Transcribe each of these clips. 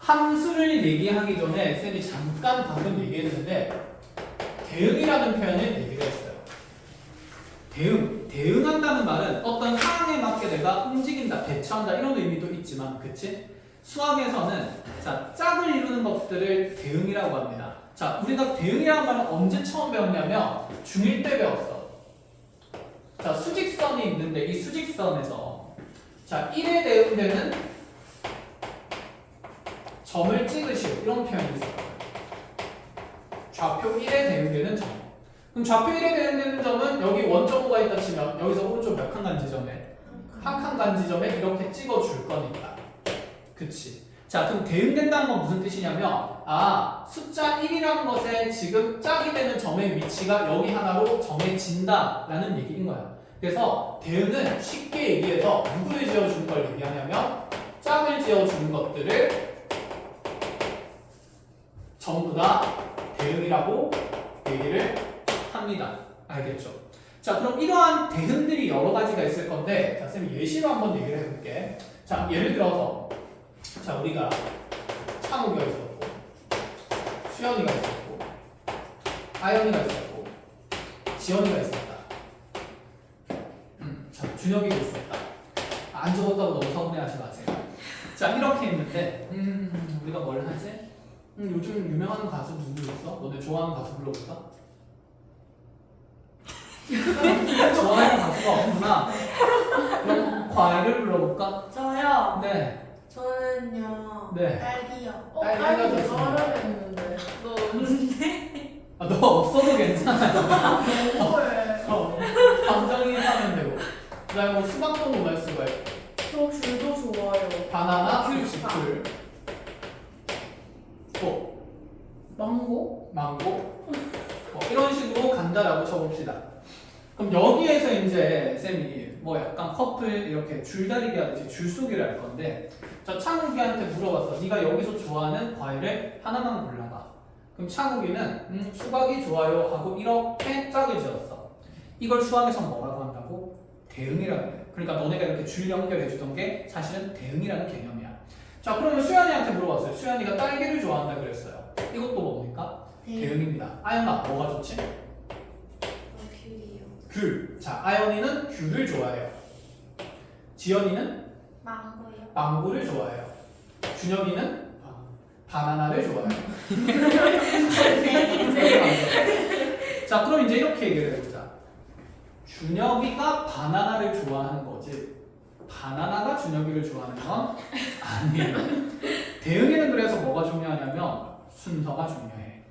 함수를 얘기하기 전에 쌤이 잠깐 방금 얘기했는데 대응이라는 표현을 얘기를 했어요. 대응한다는 말은 어떤 상황에 맞게 내가 움직인다, 대처한다 이런 의미도 있지만, 그치? 수학에서는 자, 짝을 이루는 것들을 대응이라고 합니다. 자, 우리가 대응이라는 말은 언제 처음 배웠냐면 중1 때 배웠어. 자, 수직선이 있는데 이 수직선에서 자, 1에 대응되는 점을 찍으시오 이런 표현이 있어요. 좌표 1에 대응되는 점. 그럼 좌표 1에 대응되는 점은 여기 원점호가 있다 치면 여기서 오른쪽 몇 칸 간지점에 한 칸 간지점에 이렇게 찍어줄 거니까. 그치? 자, 그럼 대응된다는 건 무슨 뜻이냐면 숫자 1이라는 것에 지금 짝이 되는 점의 위치가 여기 하나로 정해진다 라는 얘기인 거야. 그래서 대응은 쉽게 얘기해서 누구를 지어주는 걸 얘기하냐면 짝을 지어주는 것들을 전부 다 대응이라고 얘기를 합니다. 알겠죠? 자, 그럼 이러한 대응들이 여러 가지가 있을 건데, 자, 쌤이 예시로 한번 얘기를 해볼게. 자, 예를 들어서, 자, 우리가 창욱이가 있었고, 수연이가 있었고, 아연이가 있었고, 지연이가 있었다. 자, 준혁이도 있었다. 안 적었다고 너무 서운해하지 마세요. 자, 이렇게 있는데, 우리가 뭘 하지? 요즘 유명한 가수 누구 있어? 너네 좋아하는 가수 불러볼까? 좋아하는 가수가 없구나. 그럼 과일을 불러볼까? 저요? 네. 저는요. 네. 딸기요. 딸기가 좋습니다. 잘하겠는데. 너 없는데? 너 없어도 괜찮아. 뭘? 감정이 하면 되고. 그다음에 뭐 수박도 못할 수가 있고. 저 귤도 좋아요. 바나나, 귤 귤. 또 망고? 망고. 이런 식으로 간다라고 쳐봅시다. 그럼 여기에서 이제 쌤이 뭐 약간 커플 이렇게 줄다리기 하듯이 줄쏘기를 할 건데, 자, 창욱이한테 물어봤어. 네가 여기서 좋아하는 과일을 하나만 골라봐. 그럼 창욱이는 수박이 좋아요 하고 이렇게 짝을 지었어. 이걸 수학에서 뭐라고 한다고? 대응이라고 해. 그러니까 너네가 이렇게 줄 연결해 주던 게 사실은 대응이라는 개념이야. 자, 그러면 수연이한테 물어봤어요. 수연이가 딸기를 좋아한다 그랬어요. 이것도 뭡니까? 대응입니다. 아연아, 뭐가 좋지? 귤이요. 귤. 자, 아연이는 귤을 좋아해요. 지연이는 망고요. 망고를 좋아해요. 준혁이는 바나나를 좋아해요. 자, 그럼 이제 이렇게 얘기를 해보자. 준혁이가 바나나를 좋아하는 거지 바나나가 준혁이를 좋아하는 건 아니에요. 대응에는 그래서 뭐가 중요하냐면 순서가 중요해.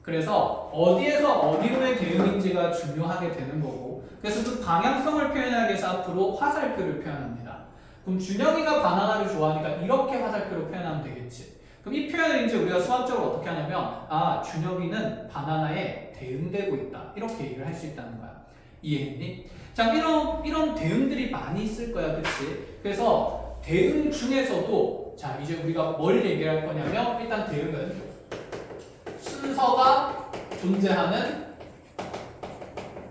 그래서 어디에서 어디로의 대응인지가 중요하게 되는 거고, 그래서 그 방향성을 표현하기 위해서 앞으로 화살표를 표현합니다. 그럼 준혁이가 바나나를 좋아하니까 이렇게 화살표로 표현하면 되겠지. 그럼 이 표현을 이제 우리가 수학적으로 어떻게 하냐면 준혁이는 바나나에 대응되고 있다 이렇게 얘기를 할 수 있다는 거야. 이해했니? 자, 이런 대응들이 많이 있을 거야, 그치? 그래서 대응 중에서도 자, 이제 우리가 뭘 얘기할 거냐면 일단 대응은 순서가 존재하는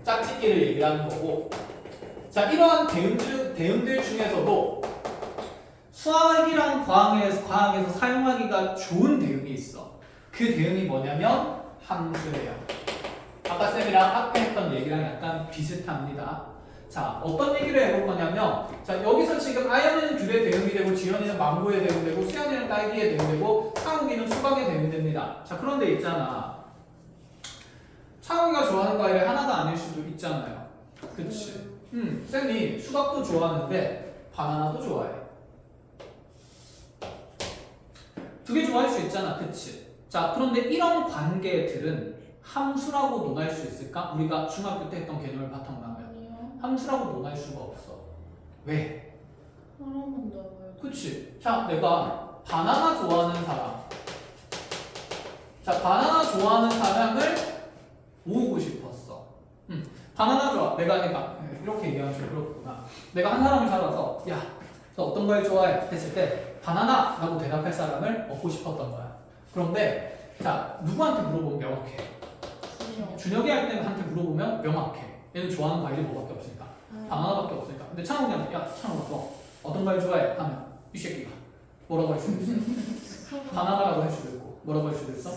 짝짓기를 얘기하는 거고, 자, 이러한 대응들 중에서도 수학이랑 과학에서 사용하기가 좋은 대응이 있어. 그 대응이 뭐냐면 함수예요. 아까 쌤이랑 앞에 했던 얘기랑 약간 비슷합니다. 자, 어떤 얘기를 해볼 거냐면, 자, 여기서 지금 아연이는 귤에 대응이 되고, 지연이는 망고에 대응되고, 수연이는 딸기에 대응되고, 창욱이는 수박에 대응됩니다. 자, 그런데 있잖아. 창욱이가 좋아하는 과일이 하나가 아닐 수도 있잖아요. 그치? 쌤이 수박도 좋아하는데, 바나나도 좋아해. 두 개 좋아할 수 있잖아. 그치? 자, 그런데 이런 관계들은 함수라고 논할 수 있을까? 우리가 중학교 때 했던 개념을 바탕으로 하면 함수라고 논할 수가 없어. 왜? 사람한다고요. 그치? 자, 내가 바나나 좋아하는 사람, 자, 바나나 좋아하는 사람을 모으고 싶었어. 바나나 좋아. 내가 이렇게 얘기하면 좀 그렇구나. 내가 한 사람을 잡아서 야, 너 어떤 걸 좋아해? 했을 때 바나나! 라고 대답할 사람을 얻고 싶었던 거야. 그런데 자, 누구한테 물어보면 명확해. 준혁이한테 물어보면 명확해. 얘는 좋아하는 과일이 뭐밖에 없으니까. 바나나밖에 없으니까. 근데 창욱이한테 야, 창욱아 너 어떤 과일 좋아해? 하면 이 새끼가 뭐라고 할 수 있어? 바나나라고 할 수도 있고 뭐라고 할 수도 있어?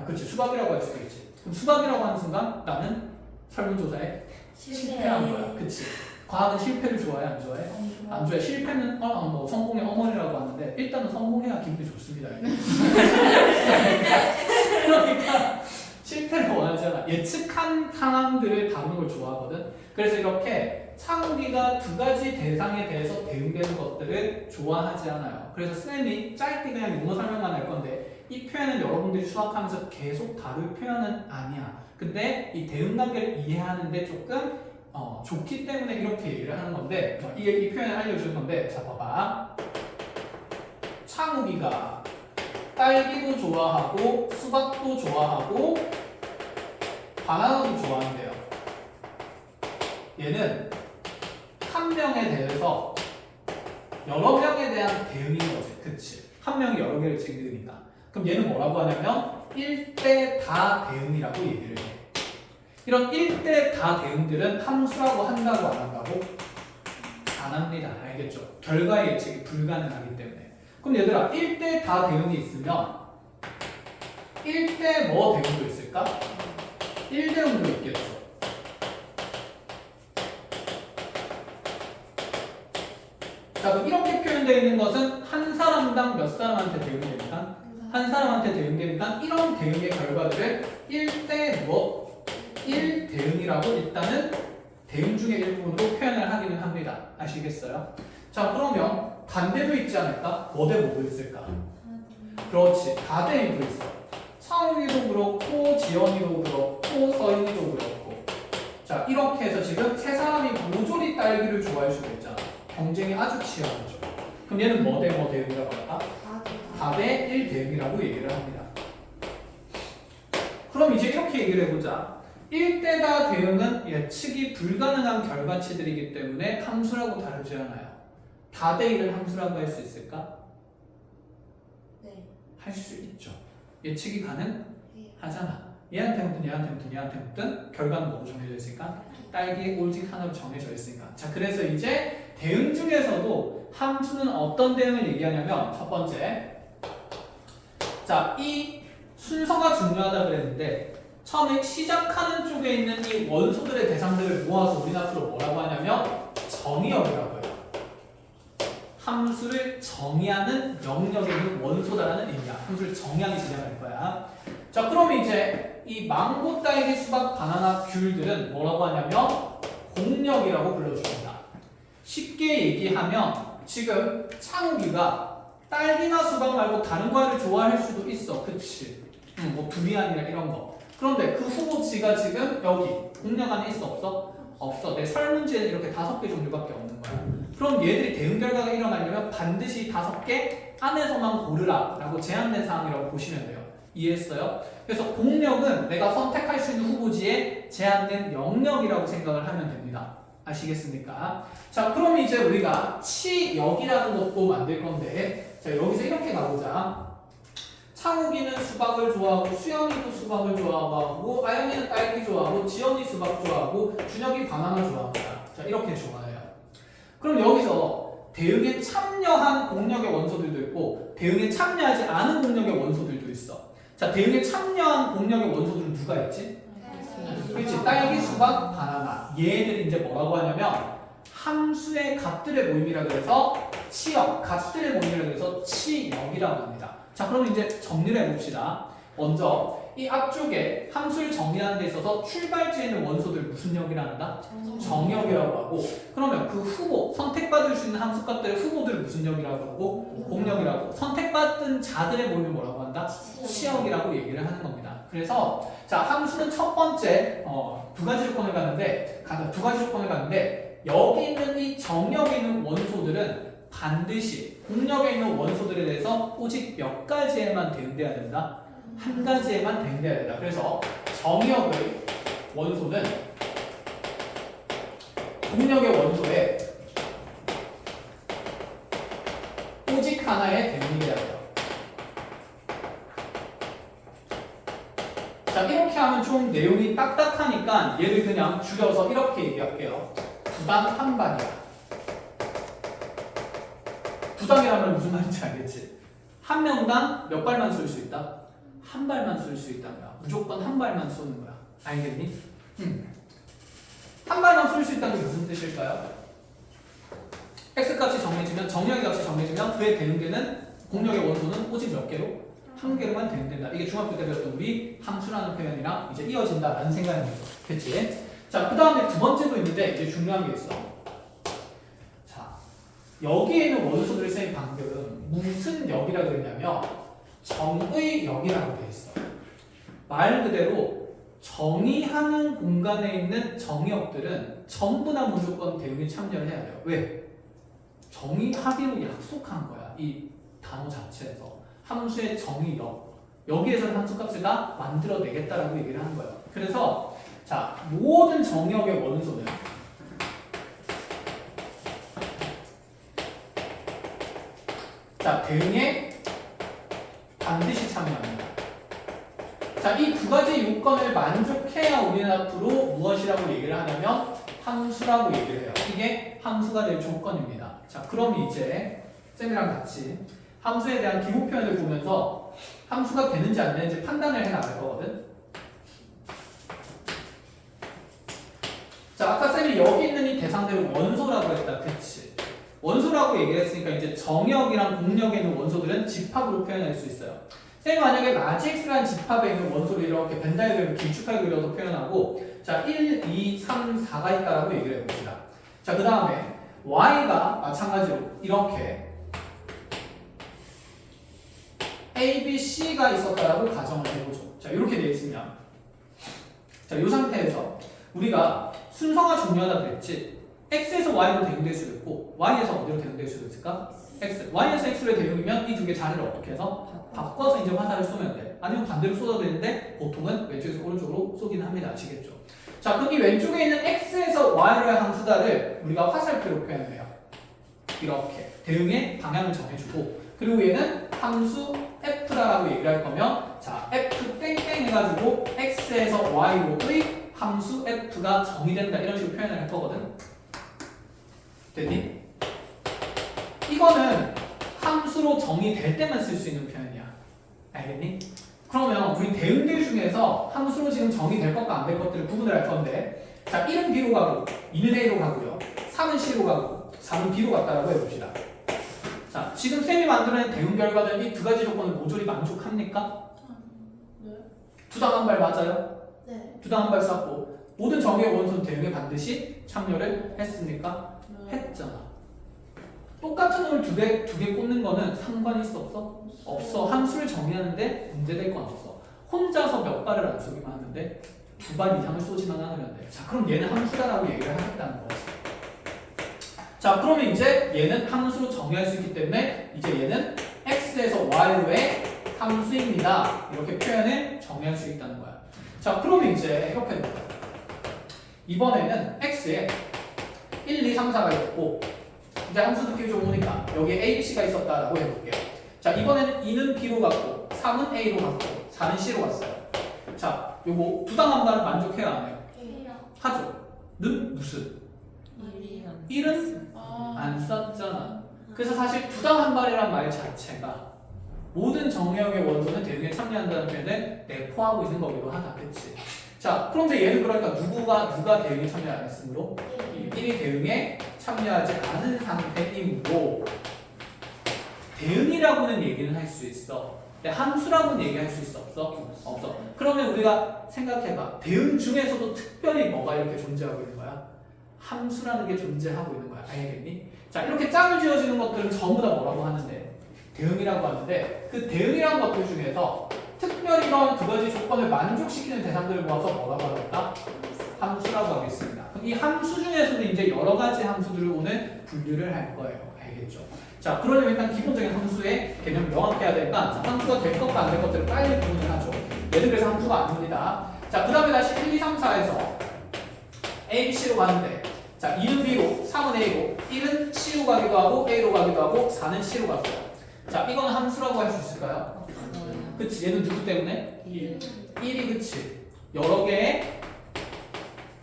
그렇지 수박이라고 할 수도 있지. 그럼 수박이라고 하는 순간 나는 설문조사에 실패한 거야. 그치? 과학은 실패를 좋아해 안 좋아해? 안 좋아해. 실패는 뭐 성공의 어머니라고 하는데 일단은 성공해야 기분이 좋습니다. 그러니까 실패를 원하지 않아. 예측한 상황들을 다루는 걸 좋아하거든. 그래서 이렇게 창욱이가 두 가지 대상에 대해서 대응되는 것들을 좋아하지 않아요. 그래서 쌤이 짧게 그냥 용어 설명만 할 건데 이 표현은 여러분들이 수학하면서 계속 다룰 표현은 아니야. 근데 이 대응 관계를 이해하는데 조금 좋기 때문에 이렇게 얘기를 하는 건데 이 표현을 알려줄 건데 자 봐봐. 창욱이가 딸기도 좋아하고 수박도 좋아하고 바나나도 좋아한대요. 얘는 한 명에 대해서 여러 명에 대한 대응인 거지. 그치? 한 명이 여러 개를 찍으니까. 그럼 얘는 뭐라고 하냐면 1대 다 대응이라고 얘기를 해. 이런 1대 다 대응들은 함수라고 한다고 안 한다고? 안 합니다. 알겠죠? 결과의 예측이 불가능하기 때문에. 그럼 얘들아 1대 다 대응이 있으면 1대 뭐 대응도 있을까? 1대응도 있겠죠. 자, 그럼 이렇게 표현되어 있는 것은 한 사람당 몇 사람한테 대응됩니까? 한 사람한테 대응되니까 이런 대응의 결과들을 1대 뭐? 1 대응이라고 일단은 대응 중의 일부분으로 표현을 하기는 합니다. 아시겠어요? 자, 그러면 반대도 있지 않을까? 뭐 대 뭐도 있을까? 그렇지. 다대응도 있어. 창욱이도 그렇고 지연이도 그렇고 서인이도 그렇고. 자, 이렇게 해서 지금 세 사람이 모조리 딸기를 좋아할 수도 있잖아. 경쟁이 아주 치열하죠. 그럼 얘는 뭐 대 뭐 대응이라고 할까? 다대 1 대응이라고 얘기를 합니다. 그럼 이제 이렇게 얘기를 해보자. 1대다 대응은 예측이 불가능한 결과치들이기 때문에 함수라고 다루지 않아요. 다대 1을 함수라고 할 수 있을까? 네. 할 수 있죠. 예측이 가능하잖아. 얘한테 묻든 얘한테 묻든 얘한테 묻든 결과는 뭐로 정해져 있으니까? 딸기 오직 하나로 정해져 있으니까. 자, 그래서 이제 대응 중에서도 함수는 어떤 대응을 얘기하냐면 첫 번째, 자, 이 순서가 중요하다 그랬는데 처음에 시작하는 쪽에 있는 이 원소들의 대상들을 모아서 우리 앞으로 뭐라고 하냐면 정의역이라고 해요. 함수를 정의하는 영역에 있는 원소다라는 의미야. 함수를 정의하기 시작할 거야. 자, 그럼 이제 이 망고, 딸기, 수박, 바나나, 귤들은 뭐라고 하냐면 공역이라고 불러줍니다. 쉽게 얘기하면 지금 창욱이가 딸기나 수박 말고 다른 과일을 좋아할 수도 있어. 그치? 뭐 두리안이나 이런 거. 그런데 그 후보지가 지금 여기 공역 안에 있어 없어? 없어. 내 설문지에는 이렇게 5개 종류밖에 없는 거야. 그럼 얘들이 대응 결과가 일어나려면 반드시 5개 안에서만 고르라 라고 제한된 사항이라고 보시면 돼요. 이해했어요? 그래서 공역은 내가 선택할 수 있는 후보지에 제한된 영역이라고 생각을 하면 됩니다. 아시겠습니까? 자, 그럼 이제 우리가 치역이라는 것도 만들 건데, 자, 여기서 이렇게 가보자. 창욱이는 수박을 좋아하고, 수영이도 수박을 좋아하고, 아영이는 딸기 좋아하고, 지연이 수박 좋아하고, 준혁이 바나나 좋아합니다. 자, 이렇게 좋아해요. 그럼 여기서 대응에 참여한 공역의 원소들도 있고, 대응에 참여하지 않은 공역의 원소들도 있어. 자, 대응에 참여한 공역의 원소들은 누가 있지? 그렇지. 딸기, 수박, 바나나. 얘들이 이제 뭐라고 하냐면 함수의 값들의 모임이라 그래서 치역, 값들의 모임이라 그래서 치역이라고 합니다. 자, 그럼 이제 정리를 해봅시다. 먼저 이 앞쪽에 함수를 정리하는 데 있어서 출발지에 있는 원소들 무슨 역이라 한다? 정역이라고 하고, 그러면 그 후보, 선택받을 수 있는 함수 값들의 후보들을 무슨 역이라고 하고? 공역이라고. 선택받은 자들의 모임을 뭐라고 한다? 치역이라고 얘기를 하는 겁니다. 그래서 자, 함수는 첫 번째 두 가지 조건을 갖는데 여기 있는 이 정역에 있는 원소들은 반드시 공역에 있는 원소들에 대해서 오직 몇 가지에만 대응돼야 된다? 한 가지에만 대응돼야 된다. 그래서 정역의 원소는 공역의 원소에 오직 하나의 대응이 돼야 돼요. 자, 이렇게 하면 좀 내용이 딱딱하니까 얘를 그냥 줄여서 이렇게 얘기할게요. 부당 한반이야. 부당이라면 무슨 말인지 알겠지? 한 명당 몇 발만 쏠 수 있다? 한 발만 쏠 수 있다는 거야. 무조건 한 발만 쏘는 거야. 알겠니? 한 발만 쏠 수 있다는 게 무슨 뜻일까요? x값이 정해지면 정의의 값이 정해지면 그에 대응되는 공력의 원소는 오직 몇 개로? 한 개로만 대응된다. 이게 중학교 때 배웠던 우리 함수라는 표현이랑 이제 이어진다라는 생각인 거죠. 그치? 자, 그 다음에 두 번째도 있는데 이제 중요한 게 있어. 자, 여기에 있는 원소들의 쌤이 방금 무슨 역이라고 했냐면 정의 역이라고 돼 있어. 말 그대로 정의하는 공간에 있는 정의역들은 전부 다 무조건 대응에 참여를 해야 돼요. 왜? 정의하기로 약속한 거야. 이 단어 자체에서. 함수의 정의역. 여기에서 함수값을 다 만들어내겠다라고 얘기를 하는 거예요. 그래서 자, 모든 정의역의 원소는 자, 대응에 반드시 참여합니다. 자, 이 두 가지 요건을 만족해야 우리는 앞으로 무엇이라고 얘기를 하냐면 함수라고 얘기를 해요. 이게 함수가 될 조건입니다. 자, 그럼 이제 쌤이랑 같이 함수에 대한 기호 표현을 보면서 함수가 되는지 안 되는지 판단을 해 나갈 거거든. 자, 아까 쌤이 여기 있는 이 대상들을 원소라고 했다. 그치? 원소라고 얘기를 했으니까 이제 정역이랑 공역에 있는 원소들은 집합으로 표현할 수 있어요. 쌤이 만약에 라지 x라는 집합에 있는 원소를 이렇게 벤 다이어그램을 길쭉하게 그려서 표현하고 자, 1, 2, 3, 4가 있다라고 얘기를 해봅시다. 자, 그 다음에 y가 마찬가지로 이렇게 A, B, C가 있었다라고 가정을 해보죠. 자, 이렇게 되어 있으면 자, 이 상태에서 우리가 순서가 중요하다 그랬지. X에서 Y로 대응될 수도 있고 Y에서 어디로 대응될 수도 있을까? X. Y에서 X로 대응이면 이 두 개 자리를 어떻게 해서? 바꿔서 이제 화살을 쏘면 돼. 아니면 반대로 쏘아도 되는데 보통은 왼쪽에서 오른쪽으로 쏘긴 합니다. 아시겠죠? 자, 그럼 이 왼쪽에 있는 X에서 Y로의 함수다를 우리가 화살표로 표현을 해요. 이렇게 대응의 방향을 정해주고 그리고 얘는 함수 F라고 얘기를 할 거면 자, F 땡땡 해가지고 X에서 Y로의 함수 F가 정의된다 이런 식으로 표현을 할 거거든. 됐니? 이거는 함수로 정의될 때만 쓸 수 있는 표현이야. 알겠니? 그러면 우리 대응들 중에서 함수로 지금 정의될 것과 안 될 것들을 구분을 할 건데 자, 1은 B로 가고 2는 A로 가고요 3은 C로 가고 4는 B로 갔다라고 해봅시다. 자, 지금 쌤이 만들어낸 대응 결과는 이 두 가지 조건을 모조리 만족합니까? 네. 두당 한 발 맞아요? 네. 두당 한 발 쐈고 모든 정의의 원소는 대응에 반드시 참여를 했습니까? 네. 했잖아. 똑같은 놈을 두 개 꽂는 거는 상관이 있어 없어? 없어. 함수를 정의하는데 문제될 건 없어. 혼자서 몇 발을 안 쏘기만 하는데 두 발 이상을 쏘지만 않으면 돼. 자, 그럼 얘는 함수다라고 얘기를 하겠다는 거지. 자, 그러면 이제 얘는 함수로 정의할 수 있기 때문에 이제 얘는 x에서 y로의 함수입니다. 이렇게 표현을 정의할 수 있다는 거야. 자, 그러면 이제 이렇게 될 거야. 이번에는 x에 1, 2, 3, 4가 있고 이제 함수 느낌이 좀 오니까 여기에 a, b, c가 있었다라고 해볼게요. 자, 이번에는 2는 b로 갔고 3은 a로 갔고 4는 c로 갔어요. 자, 요거 두당 한 발은 만족해요 안 해요? 해요. 하죠. 는 무슨? 1은 안 썼잖아. 그래서 사실 두당 한 발이란 말 자체가 모든 정의역의 원소는 대응에 참여한다는 표현을 내포하고 있는 거기도 하다. 그치? 자, 그런데 얘는 그러니까 누가 대응에 참여 안 했으므로 1이 대응에 참여하지 않은 상태이므로 대응이라고는 얘기는 할 수 있어. 근데 함수라고는 얘기할 수 있어 없어? 없어. 그러면 우리가 생각해봐. 대응 중에서도 특별히 뭐가 이렇게 존재하고 있는 거야? 함수라는 게 존재하고 있는 거야. 알겠니? 자, 이렇게 짝을 지어지는 것들은 전부 다 뭐라고 하는데? 대응이라고 하는데 그 대응이라는 것들 중에서 특별히 이런 두 가지 조건을 만족시키는 대상들을 모아서 뭐라고 하겠다? 함수라고 하겠습니다. 그럼 이 함수 중에서도 이제 여러 가지 함수들을 오늘 분류를 할 거예요. 알겠죠? 자, 그러려면 일단 기본적인 함수의 개념을 명확해야 되니까 자, 함수가 될 것과 안 될 것들을 빨리 구분을 하죠. 얘는 그래서 함수가 아닙니다. 자, 그 다음에 다시 1, 2, 3, 4에서 A, B, C로 가는데 자, 2는 B로, 3은 A로, 1은 C로 가기도 하고 A로 가기도 하고 4는 C로 갔어요. 자, 이거는 함수라고 할 수 있을까요? 그치, 얘는 누구 때문에? 1이 그치. 여러 개의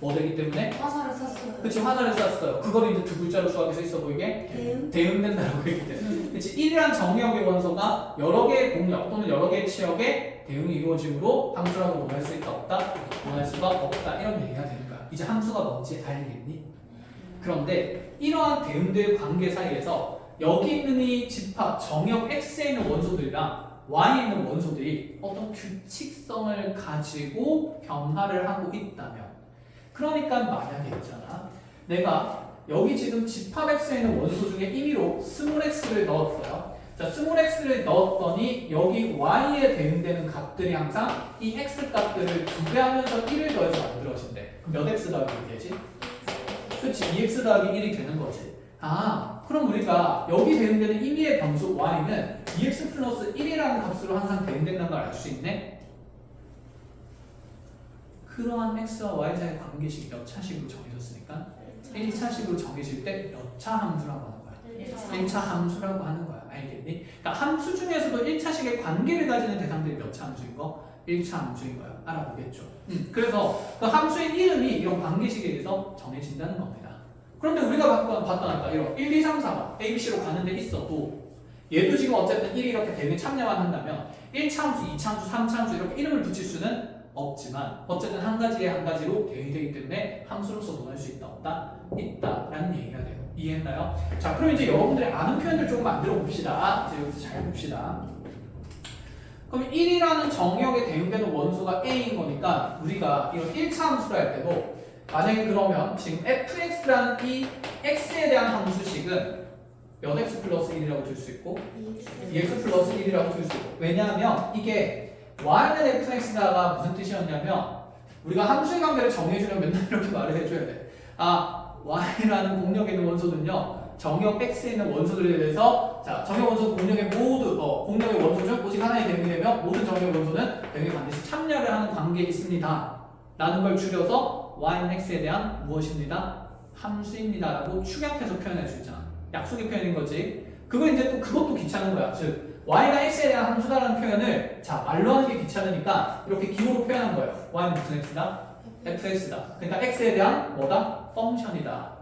뭐 되기 때문에? 화살을 쐈어요. 그치, 화살을 쐈어요. 그거를 이제 두 글자로 수학에서 있어 보이게 대응. 대응된다라고 했기 때문에. 그치, 1이란 정의역의 원소가 여러 개의 공역 또는 여러 개의 치역에 대응이 이루어짐으로 함수라고 논할 수 있다 없다? 논할 수가 없다. 이런 얘기가 되는 거야. 이제 함수가 뭔지 알겠니? 그런데 이러한 대응들 관계 사이에서 여기 있는 이 집합 정역 X에 있는 원소들이랑 Y에 있는 원소들이 어떤 규칙성을 가지고 변화를 하고 있다면, 그러니까 만약에 있잖아, 내가 여기 지금 집합 X에 있는 원소 중에 임의로 스몰 x를 넣었어요. 자, 스몰 x를 넣었더니 여기 Y에 대응되는 값들이 항상 이 X 값들을 비교하면서 1을 더해서 만들어진대. 그럼 몇 X 더하기 1이 되지? 그치, 2X 더하기 1이 되는 거지. 아, 그럼 우리가 여기 대응되는 임의의 변수 y는 2x 플러스 1이라는 값으로 항상 대응된다는 걸 알 수 있네? 그러한 x와 y 사이의 관계식이 몇 차식으로 정해졌으니까 1차식으로 정해질 때 몇 차 함수라고 하는 거야? 1차 함수라고 하는 거야. 알겠니? 그러니까 함수 중에서도 1차식의 관계를 가지는 대상들이 몇 차 함수인 거? 1차 함수인 거야. 알아보겠죠. 그래서 그 함수의 이름이 이런 관계식에 의해서 정해진다는 겁니다. 그런데 우리가 봤던 아까 이런 1, 2, 3, 4가 A, B, C로 가는 데 있어도 얘도 지금 어쨌든 1이 이렇게 대응에 참여만 한다면 1차 함수, 2차 함수, 3차 함수 이렇게 이름을 붙일 수는 없지만 어쨌든 한 가지에 한 가지로 대응이 되기 때문에 함수로서 논할 수 있다 없다? 있다라는 얘기가 돼요. 이해했나요? 자, 그럼 이제 여러분들이 아는 표현들 조금 만들어 봅시다. 이제 여기서 잘 봅시다. 그럼 1이라는 정역에 대응되는 원소가 A인 거니까 우리가 이런 1차 함수를 할 때도 만약에 그러면 지금 fx라는 이 x에 대한 함수식은 몇 x 플러스 1이라고 줄 수 있고 2x 플러스 1이라고 줄 수 있고, 왜냐하면 이게 y는 fx다가 무슨 뜻이었냐면 우리가 함수의 관계를 정해주면 맨날 이렇게 말을 해줘야 돼. 아, y라는 공역에 있는 원소는요 정역 x에 있는 원소들에 대해서, 자, 정역 원소 공역의 모두 공역의 원소 중 오직 하나의 대응이 되면 모든 정역 원소는 대응에 반드시 참여를 하는 관계에 있습니다 라는 걸 줄여서 y는 x에 대한 무엇입니다? 함수입니다 라고 축약해서 표현할 수 있잖아. 약속의 표현인 거지. 그거 이제 또 그것도 귀찮은 거야. 즉 y가 x에 대한 함수다라는 표현을 자 말로 하는 게 귀찮으니까 이렇게 기호로 표현한 거예요. y는 무슨 x다? fx다. 그러니까 x에 대한 뭐다? 펑션이다.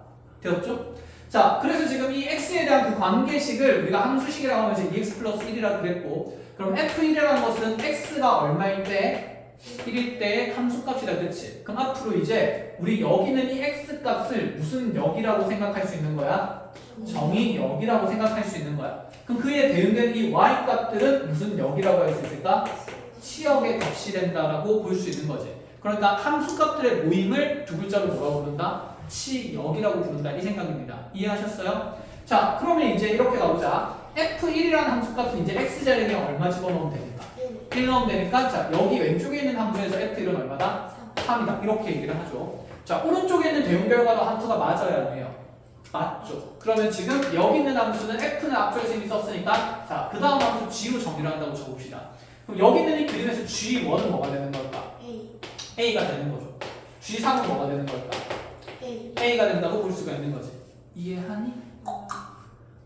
되었죠? 자, 그래서 지금 이 x에 대한 그 관계식을 우리가 함수식이라고 하면 이제 2x 플러스 1이라고 그랬고, 그럼 f1이라는 것은 x가 얼마일 때? 1일 때의 함수값이다. 그치? 그럼 앞으로 이제 우리 여기는 이 x값을 무슨 역이라고 생각할 수 있는 거야? 정의역이라고 생각할 수 있는 거야. 그럼 그에 대응되는 이 y값들은 무슨 역이라고 할 수 있을까? 치역의 값이 된다라고 볼 수 있는 거지. 그러니까 함수값들의 모임을 두 글자로 뭐라고 부른다? 치역이라고 부른다. 이 생각입니다. 이해하셨어요? 자, 그러면 이제 이렇게 가보자. f1이라는 함수값은 이제 x자리에 얼마 집어넣으면 됩니까? 1 넣으면 되니까, 자, 여기 왼쪽에 있는 함수에서 f1은 얼마다? 3이다. 이렇게 얘기를 하죠. 자, 오른쪽에 있는 대응 결과도 함수가 맞아야 해요. 맞죠? 그러면 지금 여기 있는 함수는 f는 앞쪽에서 이미 썼으니까, 자, 그 다음 함수 g로 정리를 한다고 적읍시다. 그럼 여기 있는 이 그림에서 g1은 뭐가 되는 걸까? a가 되는 거죠. g3은 뭐가 되는 걸까? a가 된다고 볼 수가 있는 거지. 이해하니?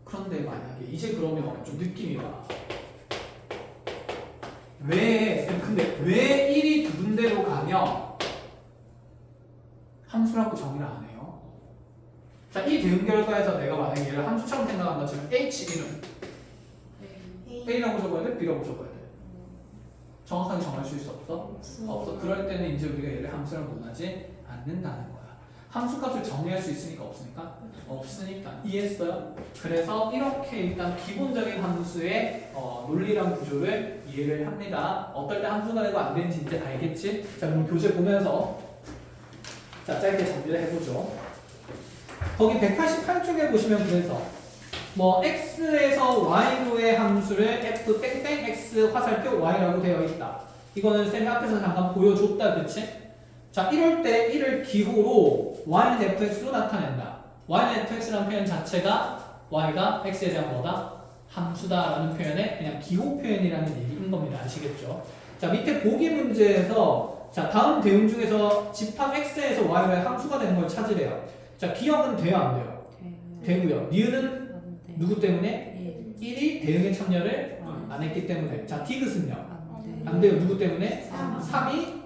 그런데 만약에 이제 그러면 좀 느낌이 와. 근데 왜 1이 두 군데로 가면 함수라고 정의를 안 해요? 자, 이 대응 결과에서 내가 만약에 얘를 함수처럼 생각한다 치면 h1은 A라고 적어야 돼? B라고 적어야 돼? 정확하게 정할 수 있어 없어? 없어. 그럴 때는 이제 우리가 얘를 함수라고 논하지 않는다는 거야. 함수값을 정리할 수 있으니까 없으니까? 없으니까. 이해했어요? 그래서 이렇게 일단 기본적인 함수의 논리랑 구조를 이해를 합니다. 어떨 때 함수가 되고 안 되는지 이제 알겠지? 자, 그럼 교재 보면서 자, 짧게 정리를 해보죠. 거기 188쪽에 보시면 그래서 뭐 x에서 y로의 함수를 f 땡땡 x 화살표 y라고 되어 있다. 이거는 쌤이 앞에서 잠깐 보여줬다. 그치? 자, 이럴 때 1을 기호로 y는 fx로 나타낸다. y는 fx라는 표현 자체가 y가 x에 대한 뭐다? 함수다라는 표현의 그냥 기호 표현이라는 얘기인 겁니다. 아시겠죠? 자, 밑에 보기 문제에서 자, 다음 대응 중에서 집합 x에서 y가 함수가 되는 걸 찾으래요. 자, 기억은 돼요, 안 돼요? 되고요. 니은은 누구 때문에? 1이 대응에 참여를 안 했기 때문에. 자, 디귿은요? 안 돼요. 누구 때문에? 3이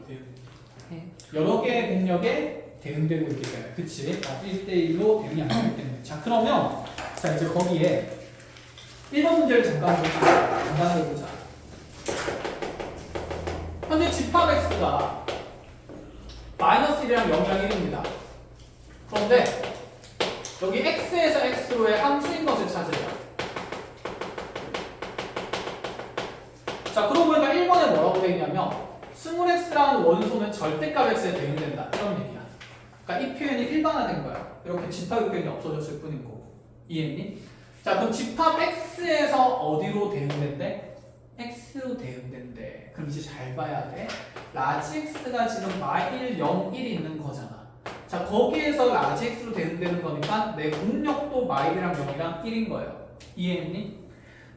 여러 개의 공역에 대응되고 있기 때문에. 그치? 1대1로 대응이 안 되기 때문에. 자, 그러면 자 이제 거기에 1번 문제를 잠깐 해보자. 현재 집합 x가 마이너스 1이랑 0이랑 1입니다. 그런데 여기 x에서 x로의 함수인 것을 찾으래요. 자, 그러고 보니까 1번에 뭐라고 되어 있냐면 스몰 x라는 원소는 절대값 x에 대응된다. 이런 얘기야. 그러니까 이 표현이 일반화된 거야. 이렇게 집합의 표현이 없어졌을 뿐인 거고. 이해했니? 자, 그럼 집합 x에서 어디로 대응된대? x로 대응된대. 그럼 이제 잘 봐야 돼. 라지 x가 지금 마1, 0, 1이 있는 거잖아. 자, 거기에서 라지 x로 대응되는 거니까 내 공력도 마1이랑 0이랑 1인 거예요. 이해했니?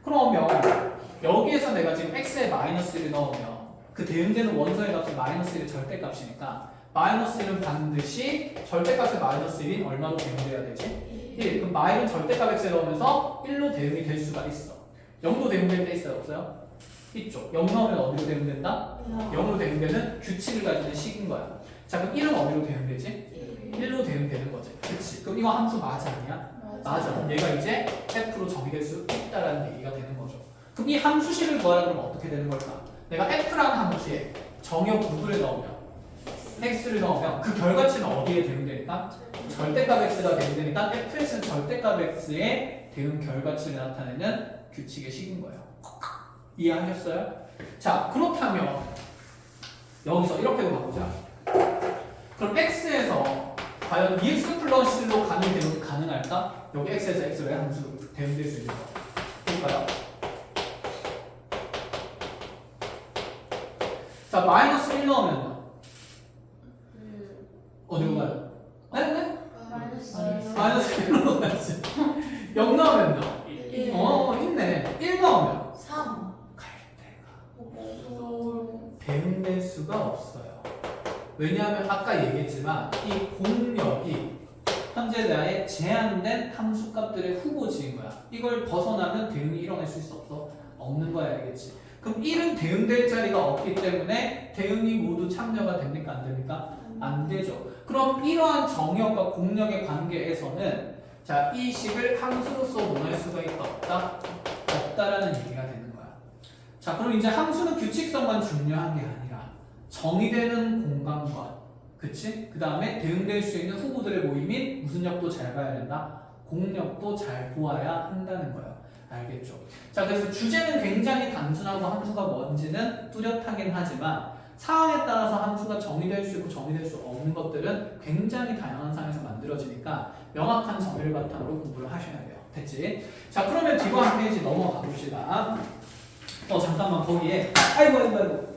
그러면 여기에서 내가 지금 x에 마이너스 1을 넣으면 그 대응되는 원소의 값은 마이너스 1의 절대값이니까 마이너스 1은 반드시 절대값의 마이너스 1인 얼마로 대응돼야 되지? 1. 그럼 마이는 절대값 x에 넣으면서 1로 대응이 될 수가 있어. 0도 대응될 때 있어요? 없어요? 있죠. 0 넣으면 어디로 대응된다? 0으로 대응되는 규칙을 가지는 식인 거야. 자, 그럼 1은 어디로 대응되지? 1로 대응되는 거지. 그치? 그럼 이거 함수 맞아 아니야? 맞아. 그럼 얘가 이제 f로 정의될 수 있다라는 얘기가 되는 거죠. 그럼 이 함수식을 구하라 그러면 어떻게 되는 걸까? 내가 f라는 함수에 정역 누구를 넣으면 x를 넣으면 그 결과치는 어디에 대응되니까? 절대값 x가 대응되니까 fx는 절대값 x의 대응 결과치를 나타내는 규칙의 식인 거예요. 이해하셨어요? 자, 그렇다면 여기서 이렇게도 가보자. 그럼 x에서 과연 EX 플러스로 가는 대응이 가능할까? 여기 x에서 x로의 함수 대응될 수 있는 거 볼까요? 자, 마이너스 1 넣으면 어디로 가요? 네? 마이너스 1 넣어야지. 0 넣으면요? 있네. 1 넣으면 3. 갈 데가 대응될 수가 없어요. 왜냐하면 아까 얘기했지만 이 공력이 현재 나의 제한된 함수값들의 후보지인 거야. 이걸 벗어나면 대응이 일어날 수 있어 없어? 없는 거야, 알겠지? 그럼 1은 대응될 자리가 없기 때문에 대응이 모두 참여가 됩니까? 안 됩니까? 안 되죠. 그럼 이러한 정역과 공력의 관계에서는 자, 이 식을 함수로서 논할 수가 있다 없다? 없다라는 얘기가 되는 거야. 자, 그럼 이제 함수는 규칙성만 중요한 게 아니라 정의되는 공간과 그치? 그 다음에 대응될 수 있는 후보들의 모임인 무슨 역도 잘 봐야 된다? 공력도 잘 보아야 한다는 거예요. 알겠죠? 자, 그래서 주제는 굉장히 단순하고 함수가 뭔지는 뚜렷하긴 하지만 상황에 따라서 함수가 정의될 수 있고 정의될 수 없는 것들은 굉장히 다양한 상황에서 만들어지니까 명확한 정의를 바탕으로 공부를 하셔야 돼요. 됐지? 자, 그러면 뒤로 한 페이지 넘어가 봅시다. 잠깐만, 거기에 아이고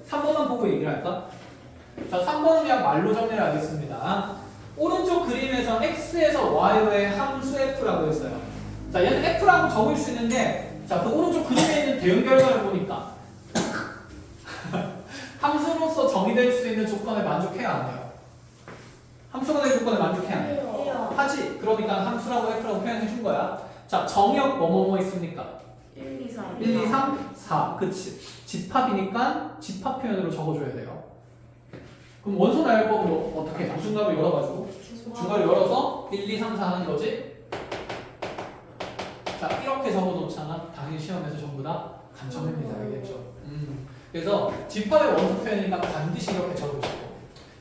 3번만 보고 얘기를 할까? 자, 3번은 그냥 말로 정리를 하겠습니다. 오른쪽 그림에서 x에서 y의 함수 f라고 했어요. 자, 얘는 f라고 적을 수 있는데 자, 그 오른쪽 그림에 있는 대응 결과를 보니까 함수로서 정의될 수 있는 조건에 만족해야 안 해요? 함수가 될 조건에 만족해야 안 해요? 하지. 그러니까 함수라고 f라고 표현해 준 거야. 자, 정역 뭐뭐뭐 있습니까? 1, 2, 3. 1, 2, 3, 4. 그치. 집합이니까 집합 표현으로 적어줘야 돼요. 그럼 원소 나열법으로 어떻게? 중괄호 열어가지고 중괄호 열어서 1, 2, 3, 4 하는 거지? 자, 이렇게 적어놓잖아. 당연히 시험에서 전부 다 간첩입니다. 알겠죠? 그래서 집합의 원소 표현이니까 반드시 이렇게 적어주시고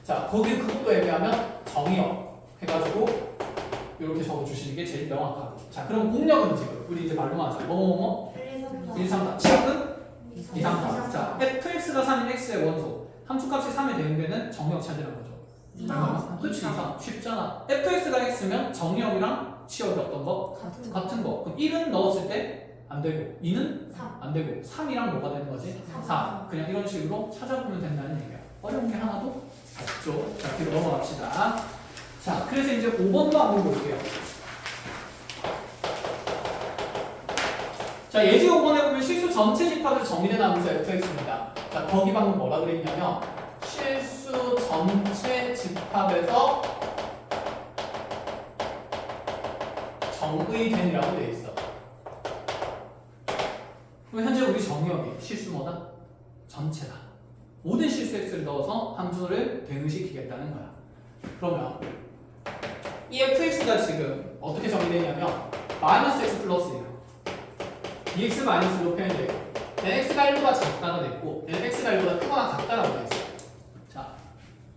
자, 거기 그것도 애매하면 정의역 해가지고 이렇게 적어주시는 게 제일 명확하고 자, 그럼 공력은 지금 우리 이제 말로만 하자. 뭐뭐뭐 1, 2, 3, 4 치역은 2, 3, 4 자, fx가 3인 x의 원소 함수값이 3에 대응되는 정의역 찾으라는 거죠. 그치? 2, 쉽잖아. fx가 x면 정의역이랑 치역이 어떤 거? 같은 거. 그럼 1은 넣었을 때 안 되고 2는 3. 안 되고 3이랑 뭐가 되는 거지? 4. 그냥 이런 식으로 찾아보면 된다는 얘기야. 어려운 게 하나도 없죠. 자, 뒤로 넘어갑시다. 자, 그래서 이제 5번도 한번 볼게요. 자, 예지 5번에 보면 실수 전체 집합에서 정의된 함수 fx입니다. 자, 거기 방금 뭐라 그랬냐면 실수 전체 집합에서 정의된이라고 돼 있어. 그럼 현재 우리 정의역이 실수 뭐다? 전체다. 모든 실수 x를 넣어서 함수를 대응시키겠다는 거야. 그러면 이 fx가 지금 어떻게 정의되냐면 마이너스 x 플러스 1 2x 마이너스로 표현돼요. 얘는 x가 1보다 작다가 됐고 얘는 x가 1보다 크거나 같다라고 돼 있어요. 자,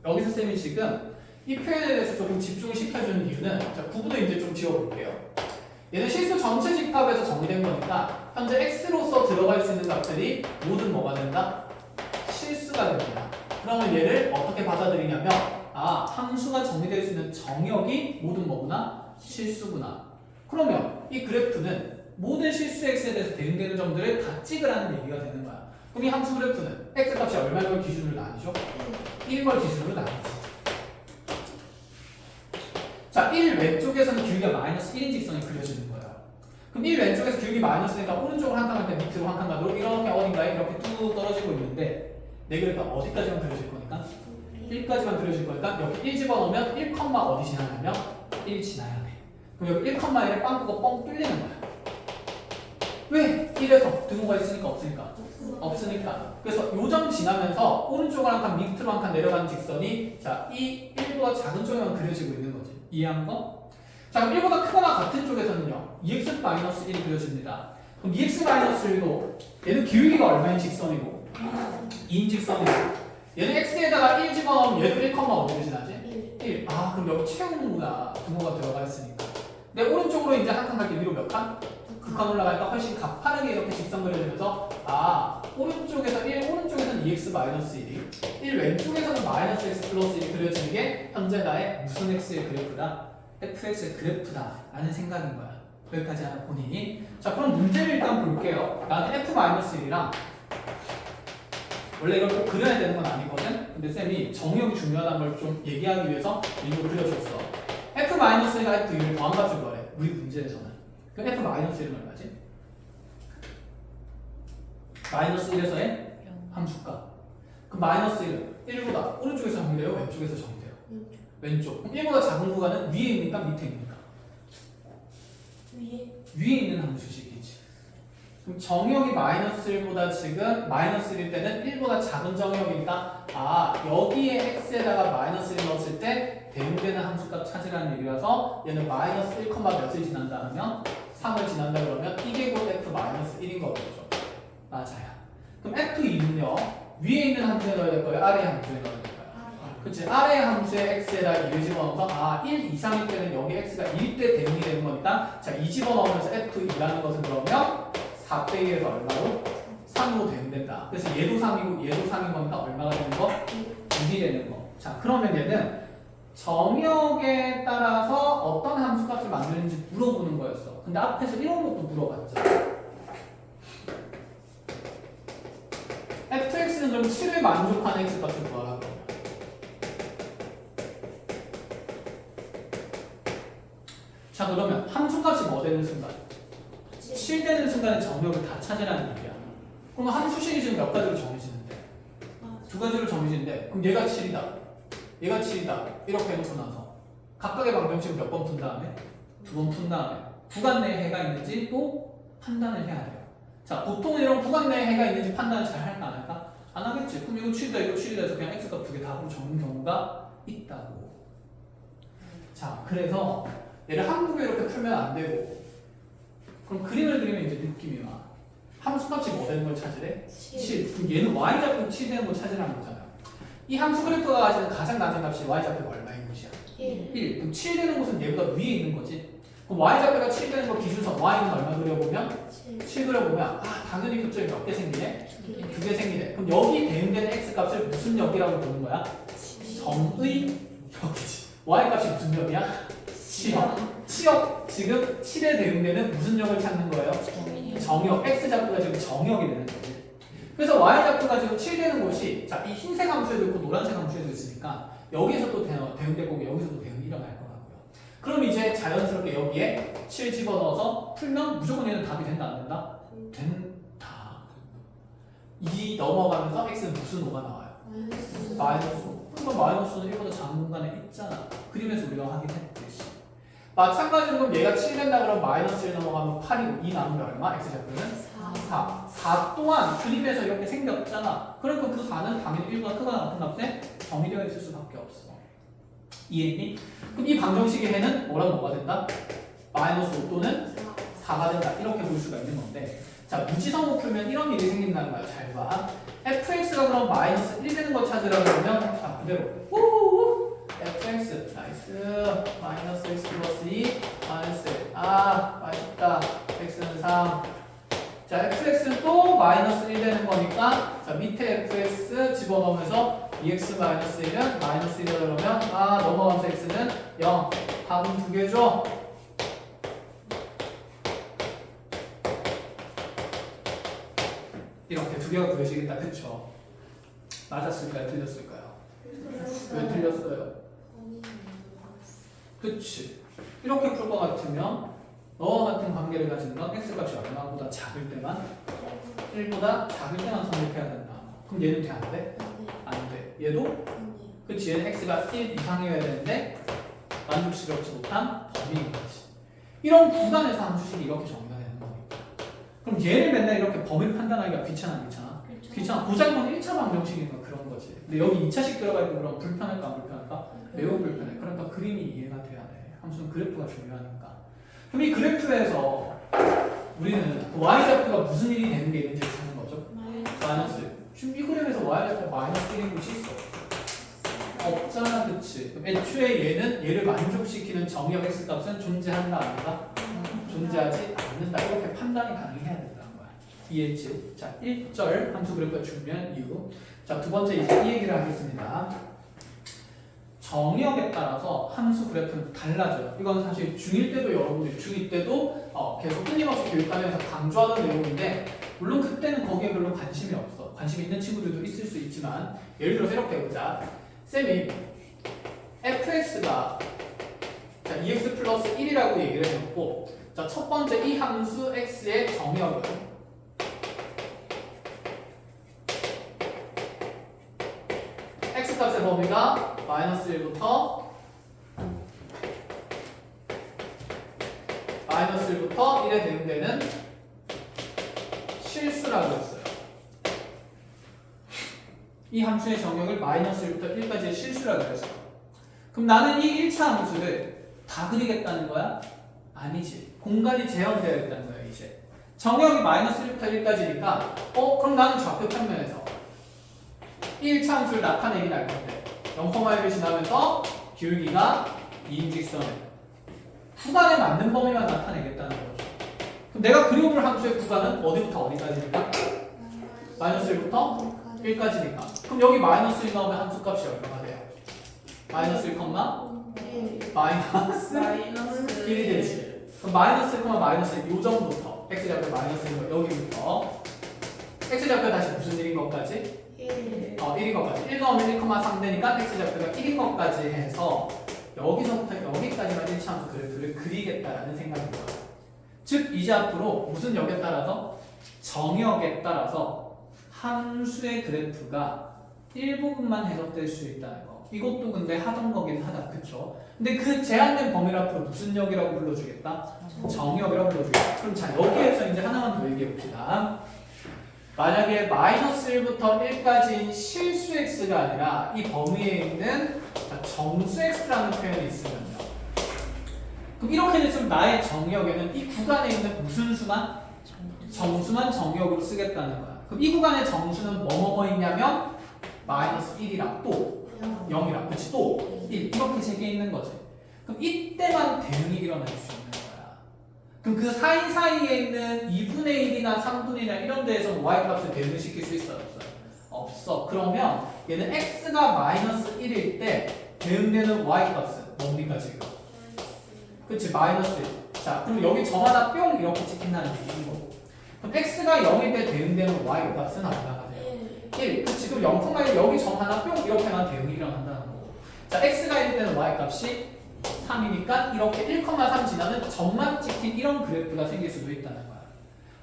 여기서 쌤이 지금 이 표현에 대해서 조금 집중을 시켜주는 이유는 자, 구부도 이제 좀 지워볼게요. 얘는 실수 전체 집합에서 정의된 거니까 현재 x로서 들어갈 수 있는 값들이 모두 뭐가 된다? 실수가 됩니다. 그러면 얘를 어떻게 받아들이냐면 아, 함수가 정의될 수 있는 정역이 모두 뭐구나? 실수구나. 그러면 이 그래프는 모든 실수 x에 대해서 대응되는 점들을 다 찍으라는 얘기가 되는 거야. 그럼 이 함수 그래프는 x 값이 얼마인 걸 기준으로 나뉘죠? 1인 걸 기준으로 나뉘지. 자, 1 왼쪽에서는 길이가 마이너스 1인 직선이 그려지는 거예요. 그럼 1 왼쪽에서 길이 마이너스니까 오른쪽으로 한 칸 갈 때 밑으로 한 칸 가도록 이렇게 어딘가에 이렇게 뚝 떨어지고 있는데 내 그래프가 어디까지만 그려질 거니까? 1까지만 그려질 거니까 여기 1 집어넣으면 1, 어디 지나냐면 1 지나야 돼. 그럼 여기 1,1에 빵꾸가 뻥 뚫리는 거야. 왜? 1에서 등호가 있으니까 없으니까? 없으니까. 그래서 요점 지나면서 오른쪽으로 한 칸, 밑으로 한 칸 내려가는 직선이 자, 이 1보다 작은 쪽에만 그려지고 있는 거지. 이해한 거? 자, 그럼 1보다 크거나 같은 쪽에서는요. 2x-1이 그려집니다. 그럼 2x-1도 얘는 기울기가 얼마인 직선이고 2인 직선이고 얘는 x에다가 1 집어넣으면 얘도 1, 어디로 지나지? 1. 아, 그럼 여기 채우는구나. 등호가 들어가 있으니까. 내 오른쪽으로 이제 한 칸 갈 때 위로 몇 칸? 2칸 올라가니까 훨씬 가파르게 이렇게 직선 그려지면서 아, 오른쪽에서 1, 오른쪽에서는 2x-1이 1 왼쪽에서는 마이너스 x 플러스 1이 그려지는 게 현재 나의 무슨 x의 그래프다? fx의 그래프다 라는 생각인 거야. 여기까지 하는 본인이. 자, 그럼 문제를 일단 볼게요. 나한테 f-1이랑 원래 이걸 꼭 그려야 되는 건 아니거든? 근데 쌤이 정의역이 중요하다는 걸 좀 얘기하기 위해서 일부러 그려줬어. f-1가 f2를 더한값을 거래. 우리 문제에서는. 그럼 f-1은 얼마지? 마이너스 1에서의 함수값. 그럼 마이너스 1은 1보다 오른쪽에서 정의돼요? 왼쪽에서 정의돼요? 왼쪽. 그럼 1보다 작은 구간은 위에 있니까 밑에 있니까? 위에 있는 함수식이지. 그럼 정역이 마이너스 1보다 지금 마이너스 1일 때는 1보다 작은 정역이니까 아, 여기에 x에다가 마이너스 1 넣었을 때 대응되는 함수값 찾으라는 얘기라서 얘는 마이너스 1, 몇을 지난다 하면 3을 지난다 그러면 이게 곧 f-1인 거겠죠. 맞아요. 그럼 f2는요 위에 있는 함수에 넣어야 될 거예요? 아래 함수에 넣어야 될 거예요? 그치? 아래 함수에 x에다 2를 집어넣어서 아, 1 이상일 때는 여기 x가 1대 대응이 되는 거니까 자, 2 집어넣으면서 f2라는 것은 그러면 4 빼기 1에서 얼마로? 3으로 대응된다. 그래서 얘도 3이고 얘도 3인 거니까 얼마가 되는 거? 6이 되는 거. 자, 그러면 얘는 정역에 따라서 어떤 함수값을 만드는지 물어보는 거였어. 근데 앞에서 이런 것도 물어봤잖아. fx는 그럼 7을 만족하는 x값을 구하라고. 자, 그러면 함수값이 뭐 되는 순간? 7 되는 순간에 정역을 다 찾으라는 얘기야. 그럼 함수식이 지금 몇 가지로 정해지는데? 2가지로 정해지는데 그럼 얘가 7이다. 얘가 7이다. 이렇게 해놓고 나서 각각의 방정식을 몇 번 푼 다음에? 2번 푼 다음에 구간 내에 해가 있는지 또 판단을 해야 돼요. 자, 보통은 이런 구간 내에 해가 있는지 판단을 잘 할까 안 할까? 안 하겠지. 그럼 이거 7이다 이거 7이다 해서 그냥 x값 2개 답으로 적는 경우가 있다고. 자, 그래서 얘를 한국에 이렇게 풀면 안 되고 그럼 그림을 그리면 이제 느낌이 와. 함수값이 뭐 되는 걸 찾으래? 7. 그럼 얘는 y좌표 7 되는 걸 찾으라는 거잖아요. 이 함수 그래프가 가지는 가장 낮은 값이 y좌표가 얼마인 것이야? 1. 그럼 7 되는 곳은 얘보다 위에 있는 거지. 그럼 y좌표가 7 되는 거 기준선 y는 얼마 그려보면? 7 그려보면 아, 당연히 교점이 몇 개 생기네? 2개 생기네. 그럼 여기 대응되는 x값을 무슨 역이라고 보는 거야? 정의 역이지. y값이 무슨 역이야? 치역. 치역. 지금 7에 대응되는 무슨 역을 찾는 거예요? 정역. x좌표가 지금 정역이 되는 거지. 그래서 y좌표가 지금 7 되는 곳이 자, 이 흰색 함수에도 있고 노란색 함수에도 있으니까 여기에서 또 대응될 거고 여기서도 대응이 일어날 거라고요. 그럼 이제 자연스럽게 여기에 7 집어넣어서 풀면 무조건 얘는 답이 된다 안 된다? 된다. 2 넘어가면서 x는 무슨 5가 나와요? 마이너스 5. 그럼 마이너스는 1보다 작은 공간에 있잖아. 그림에서 우리가 확인했듯이. 마찬가지로 그럼 얘가 7 된다 그러면 마이너스 1 넘어가면 8이고 2 나누면 얼마? x좌표는? 4. 4 또한 그림에서 이렇게 생겼잖아. 그러니까 그 4는 당연히 1보다 크거나 같은 값에 정의되어 있을 수밖에 없어. 이해했니? 그럼 이 방정식의 해는 뭐가 된다? 마이너스 5 또는 4가 된다. 이렇게 볼 수가 있는 건데, 자, 무지성으로 풀면 이런 일이 생긴다는 거야. 잘 봐. fx가 그럼 마이너스 1 되는 거 찾으라 그러면, 자, 그대로. 우 fx, 나이스. 마이너스 x 플러스 2, 마이너스 1. 아, 맛있다. x는 3. 자, fx는 또 마이너스 1 되는 거니까, 자, 밑에 fx 집어넣으면서 2x 마이너스 1은 마이너스 1이라 그러면, 아, 넘어가면서 x는 0. 답은 2개죠? 이렇게 2개가 구해지겠다. 그쵸? 맞았을까요? 틀렸을까요? 왜 틀렸어요? 그치? 이렇게 풀 것 같으면 너와 같은 관계를 가진 건 x값이 얼마보다 작을 때만 1보다 작을 때만 성립해야 된다. 그럼 얘는 돼? 안 돼? 안 돼. 얘도? 그치? 얘는 x가 1 이상이어야 되는데 만족스럽지 못한 범위인 거지. 이런 구간에서 함수식이 이렇게 정의가 되는 거니까. 그럼 얘를 맨날 이렇게 범위를 판단하기가 귀찮아? 귀찮아. 고작은 1차 방정식이니까 그런 거지. 근데 여기 2차식 들어가 있는 그럼 불편할까 안 불편할까? 매우 불편해. 그러니까 그림이 이해가 돼야 돼. 함수는 그래프가 중요하니까. 그럼 이 그래프에서 우리는 그 y좌표가 무슨 일이 되는 게 있는지 찾는 거죠? 마이너스. 지금 이 그림에서 y좌표가 마이너스 1인 곳이 있어? 없잖아, 그치? 그럼 애초에 얘를 만족시키는 정의역 x값은 존재한다, 안 한다? 존재하지 않는다. 이렇게 판단이 가능해야 된다는 거야. 이해했지? 자, 1절 함수 그래프가 중요한 이유. 자, 두 번째 이제 이 얘기를 하겠습니다. 정의역에 따라서 함수 그래프는 달라져요. 이건 사실 중1 때도 여러분들이 중2 때도 계속 끊임없이 교육하면서 강조하던 내용인데, 물론 그때는 거기에 별로 관심이 없어. 관심 있는 친구들도 있을 수 있지만, 예를 들어서 이렇게 해보자. 쌤이 fx가 2x 플러스 1이라고 얘기를 해놓고, 자, 첫 번째 이 함수 x의 정의역은 x값의 범위가 마이너스 1부터 마이너스 1부터 1에 대응되는 실수라고 했어요. 이 함수의 정의역을 마이너스 1부터 1까지의 실수라고 했어요. 그럼 나는 이 1차 함수를 다 그리겠다는 거야? 아니지. 공간이 제한되어 있다는 거야, 이제. 정의역이 마이너스 1부터 1까지니까, 그럼 나는 좌표 평면에서 1차 함수를 나타내긴 할 건데, 0,1을 지나면서 기울기가 2인 직선에 구간에 맞는 범위만 나타내겠다는 거죠. 그럼 내가 그려볼 함수의 구간은 어디부터 어디까지니까? 마이너스 1부터 1까지니까. 그럼 여기 마이너스 1 나오면 함수 값이 얼마가 돼요? 마이너스 1, 마이너스 1이 되지. 그럼 마이너스 1, 마이너스 1, 요 정도부터 x좌표 마이너스 1, 여기부터 x좌표 다시 무슨 일인 것까지? 1인 것까지. 1 넣으면 1,3 되니까 x좌표가 1인 것까지 해서 여기서부터 여기까지만 1차 함수 그래프를 그리겠다라는 생각인 거예요. 즉 이제 앞으로 무슨 역에 따라서? 정역에 따라서 함수의 그래프가 일부분만 해석될 수 있다는 거. 이것도 근데 하던 거긴 하다. 그쵸? 근데 그 제한된 범위를 앞으로 무슨 역이라고 불러주겠다? 정역이라고 불러주겠다. 그럼 자, 여기에서 이제 하나만 더 얘기해 봅시다. 만약에 마이너스 1부터 1까지인 실수 x가 아니라 이 범위에 있는 정수 x라는 표현이 있으면요. 그럼 이렇게 됐으면 나의 정역에는 이 구간에 있는 무슨 수만? 정수만 정역으로 쓰겠다는 거야. 그럼 이 구간의 정수는 뭐뭐뭐 있냐면 마이너스 1이랑 또 0이랑 그치 또 1 이렇게 세 개 있는 거지. 그럼 이때만 대응이 일어날 수 있는 거야. 그럼 그 사이사이에 있는 2분의 1이나 3분의 1이나 이런 데에서 y값을 대응을 시킬 수 있어요? 없어요? 없어. 그러면 얘는 x가 마이너스 1일 때 대응되는 y값은 뭡니까 지금? 그치 마이너스 1. 자 그럼 여기 점 하나 뿅 이렇게 찍힌다는 얘기인 거고. 그럼 x가 0일 때 대응되는 y값은 얼마가 돼요? 1. 그치 그럼 0,1 여기 점 하나 뿅 이렇게만 대응이 일어난다는 거고. 자 x가 1일 때는 y값이 3이니까 이렇게 1,3 지나는 점만 찍힌 이런 그래프가 생길 수도 있다는 거야.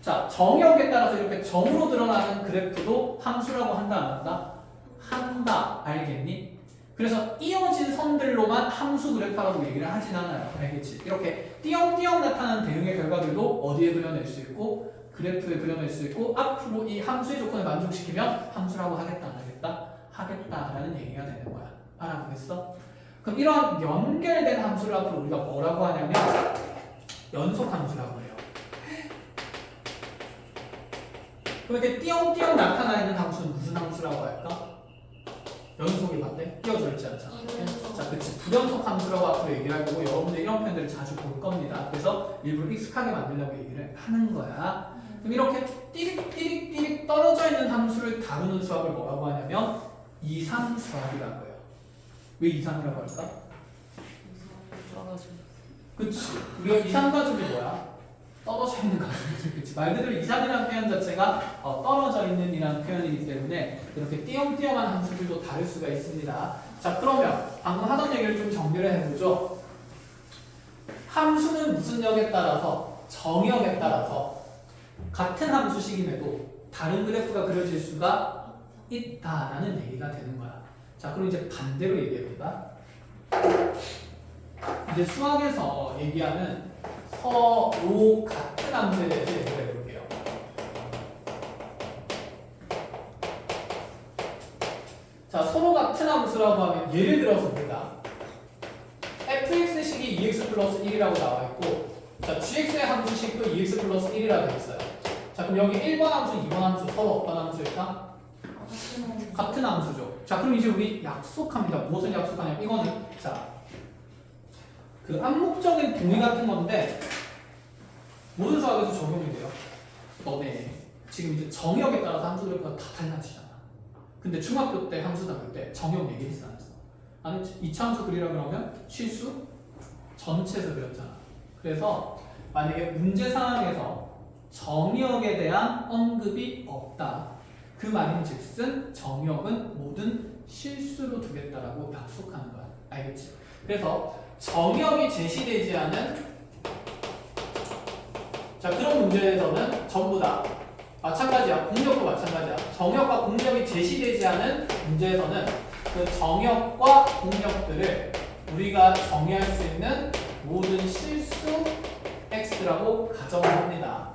자, 정역에 따라서 이렇게 점으로 드러나는 그래프도 함수라고 한다, 안 한다? 한다. 알겠니? 그래서 이어진 선들로만 함수 그래프라고 얘기를 하진 않아요. 알겠지? 이렇게 띄엄띄엄 나타나는 대응의 결과들도 어디에 그려낼 수 있고 그래프에 그려낼 수 있고 앞으로 이 함수의 조건을 만족시키면 함수라고 하겠다, 안 하겠다? 하겠다라는 얘기가 되는 거야. 알아보겠어? 그럼 이런 연결된 함수를 앞으로 우리가 뭐라고 하냐면 연속 함수라고 해요. 그럼 이렇게 띄엄띄엄 나타나 있는 함수는 무슨 함수라고 할까? 연속이 반대? 띄어져 있지 않잖아. 자, 그치. 불연속 함수라고 앞으로 얘기를 할 거고 여러분들 이런 표현들을 자주 볼 겁니다. 그래서 일부러 익숙하게 만들려고 얘기를 하는 거야. 그럼 이렇게 띠릭띠릭띠릭 떨어져 있는 함수를 다루는 수학을 뭐라고 하냐면 이상수학이라고 해요. 왜 이상이라고 할까? 그치. 우리가 이상가족이 뭐야? 떨어져 있는 가족이지. 그치. 말 그대로 이상이라는 표현 자체가 떨어져 있는 이라는 표현이기 때문에 이렇게 띄엄띄엄한 함수들도 다를 수가 있습니다. 자, 그러면 방금 하던 얘기를 좀 정리를 해보죠. 함수는 무슨 역에 따라서 정역에 따라서 같은 함수식임에도 다른 그래프가 그려질 수가 있다라는 얘기가 되는 거야. 자, 그럼 이제 반대로 얘기해볼까? 이제 수학에서 얘기하는 서로 같은 함수에 대해서 얘기를 해볼게요. 자, 서로 같은 함수라고 하면 예를 들어서 봅니다. fx식이 2x 플러스 1이라고 나와 있고, 자, gx의 함수식도 2x 플러스 1이라고 되어 있어요. 자, 그럼 여기 1번 함수, 2번 함수 서로 어떤 함수일까? 같은 함수죠. 자, 그럼 이제 우리 약속합니다. 무엇을 약속하냐면 이거는 자, 그 암묵적인 동의 같은 건데 모든 수학에서 적용이 돼요. 너네 지금 이제 정역에 따라서 함수들과 다 달라지잖아. 근데 중학교 때 함수 다룰 때 정역 얘기 했어 안 했어? 아니 2차 함수 그리라 그러면 실수 전체에서 그렸잖아. 그래서 만약에 문제 상황에서 정역에 대한 언급이 없다. 그 말인즉슨 정역은 모든 실수로 두겠다라고 약속하는 거야. 알겠지? 그래서 정역이 제시되지 않은 자 그런 문제에서는 전부 다 마찬가지야. 공역도 마찬가지야. 정역과 공역이 제시되지 않은 문제에서는 그 정역과 공역들을 우리가 정의할 수 있는 모든 실수 x라고 가정을 합니다.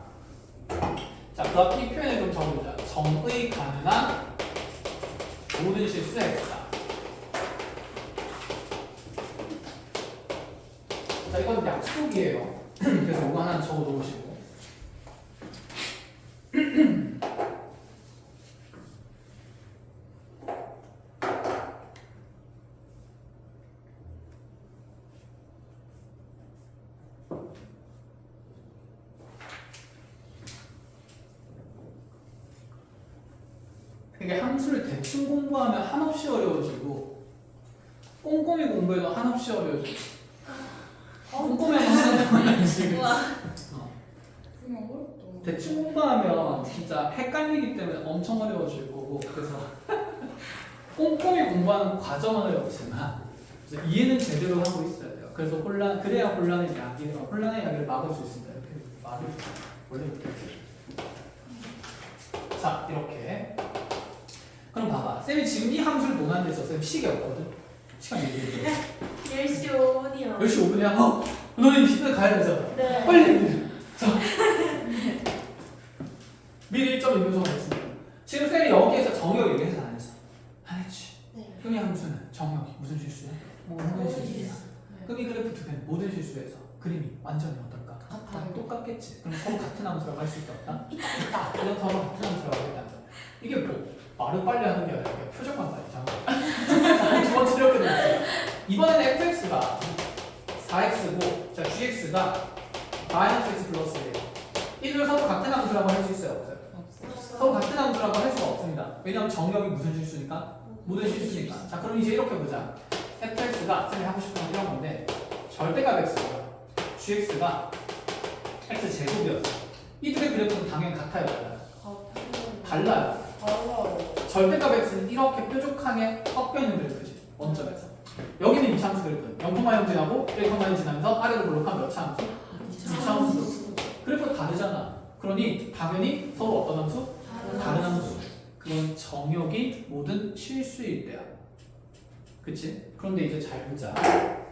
자, 그 앞에 이 표현을 좀 적어보자. 정의 가능한 모든 실수 x다. 자, 이건 약속이에요. 그래서 이거 하나 적어 놓으시고. 이게 함수를 대충 공부하면 한없이 어려워지고 꼼꼼히 공부해도 한없이 어려워지고 꼼꼼히 하면 한없이 대충 공부하면 진짜 헷갈리기 때문에 엄청 어려워질 거고 그래서 꼼꼼히 공부하는 과정은 어렵지만 이해는 제대로 하고 있어야 돼요. 그래서 그래야 혼란의 야기를 막을 수 있습니다. 이렇게 말을 원래 이렇게 자 이렇게 그럼 봐봐. 쌤이 지금 이 함수를 논하는 데 있어서 쌤 시계 없거든? 시간 얘기해줘. 10시 5분이요. 10시 5분이야? 너는 20분에 가야 되잖아. 네. 빨리 자 미리 1.2분소가 있습니다. 지금 쌤이 여기에서 정역 얘기해서 안 했어. 안 했지. 네. 그럼 이 함수는 정역이 무슨 실수야? 모든 실수야. 그럼 이 그래프 두 개는 모든 실수에서 그림이 완전히 어떨까? 같아요. 똑같겠지. 그럼 서로 같은 함수라고 할 수 있다 없다? 있다. 그럼 서로 같은 함수라고 하겠다. 이게 뭐? 말을 빨리 하는 게 아니라 표정만 빨리 두 번째 이렇게 되었어요. 이번에는 fx가 4x고 자 gx가 마이너스 x 플러스 1. 이들 서로 같은 함수라고 할 수 있어요? 없어요? 서로 같은 함수라고 할 수가 없습니다. 왜냐하면 정역이 무슨 실수니까? 모든 실수니까. 자 그럼 이제 이렇게 보자. fx가 쌤이 하고 싶은 건 이런 건데 절대값 x가 gx가 x 제곱이었어. 이들의 그래프는 당연히 같아요, 달라요? 달라요. 절대값 x는 이렇게 뾰족하게 꺾여 있는 그래프지 원점에서. 여기는 2차 함수 그래프 0,0 지나고 1,0 지나면서 아래로 볼록한 몇 차 함수? 2차 함수. 그래프가 다르잖아. 그러니 당연히 서로 어떤 함수? 다른 함수. 그건 정역이 모든 실수일 때야. 그치? 그런데 이제 잘 보자.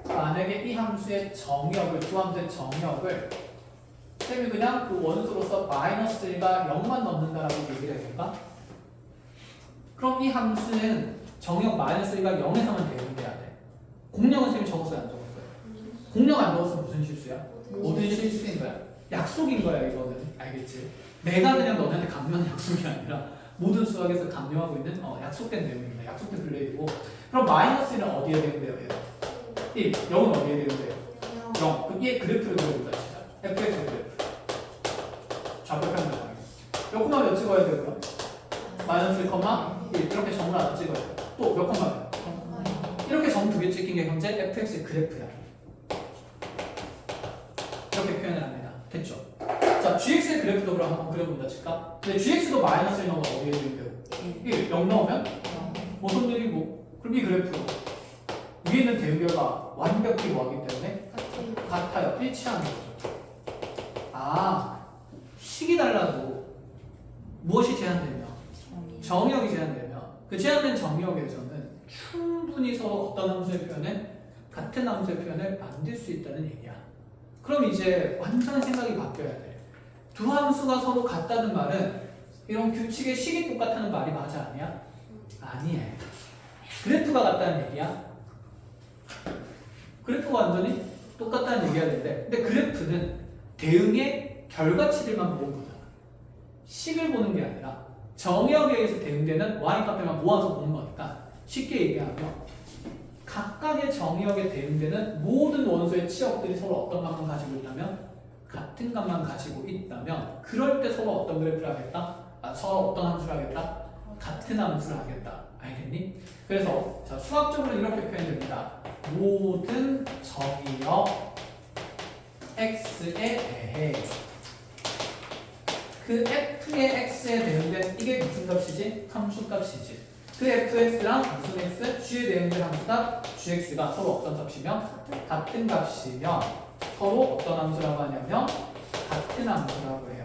만약에 이 함수의 정역을 두 함수의 정역을 쌤이 그냥 그 원수로서 마이너스 1과 0만 넣는다라고 얘기를 해볼까? 그럼 이 함수는 정역 마이너스 1과 0에서만 대응돼야 돼. 공력은 쌤이 적었어요, 안 적었어요? 공력 안 적었으면 무슨 실수야? 모든 실수인 거야. 약속인 거야, 이거는. 알겠지? 내가 그냥 너네한테 강요하는 약속이 아니라 모든 수학에서 강요하고 있는 약속된 내용입니다. 약속된 플레이고. 그럼 마이너스는 어디에 대응돼요? 1. 0은 어디에 대응돼요? 0. 그럼 얘 그래프를 그려보자, 진짜. fx 그래프. 좌표평면 방향. 몇 콤마 몇 찍어야 돼요, 그럼? 마이너스 1, 1. 이렇게 점을 하나 찍어야 돼요. 또 몇 콤마 몇? 이렇게 점 두 개 찍힌 게 현재 fx의 그래프야. 이렇게 표현을 합니다. 됐죠? 자, gx의 그래프도 그럼 한번 그려본다 칠까? 근데 gx도 마이너스 1 넣으면 어디에 대응돼요? 1. 0 넣으면? 무슨 일이고? 그럼 이 그래프 위에 있는 대응결과 완벽히 뭐하기 때문에? 같아요. 일치하는 거죠. 아, 식이 달라도 무엇이 제한되며? 정의역이 제한되며 그 제한된 정의역에서는 충분히 서로 어떤 함수의 표현을 같은 함수의 표현을 만들 수 있다는 얘기야. 그럼 이제 완전 생각이 바뀌어야 돼. 두 함수가 서로 같다는 말은 이런 규칙의 식이 똑같다는 말이 맞아 아니야? 아니에요. 그래프가 같다는 얘기야. 그래프가 완전히 똑같다는 얘기가 되는데 근데 그래프는 대응의 결과치들만 보는 거잖아. 식을 보는 게 아니라 정의역에 의해서 대응되는 y값들만 모아서 보는 거니까 쉽게 얘기하면 각각의 정의역에 대응되는 모든 원소의 치역들이 서로 어떤 값만 가지고 있다면 같은 값만 가지고 있다면 그럴 때 서로 어떤 그래프를 하겠다? 서로 어떤 함수를 하겠다? 같은 함수를 하겠다. 알겠니? 그래서 자, 수학적으로 이렇게 표현됩니다. 모든 정의역 x에 대해 그 f의 x에 대응된 이게 무슨 값이지? 함수 값이지. 그 fx랑 무슨 x? g에 대응된 함수가 gx가 서로 어떤 값이며? 같은 값이며 서로 어떤 함수라고 하냐면 같은 함수라고 해요.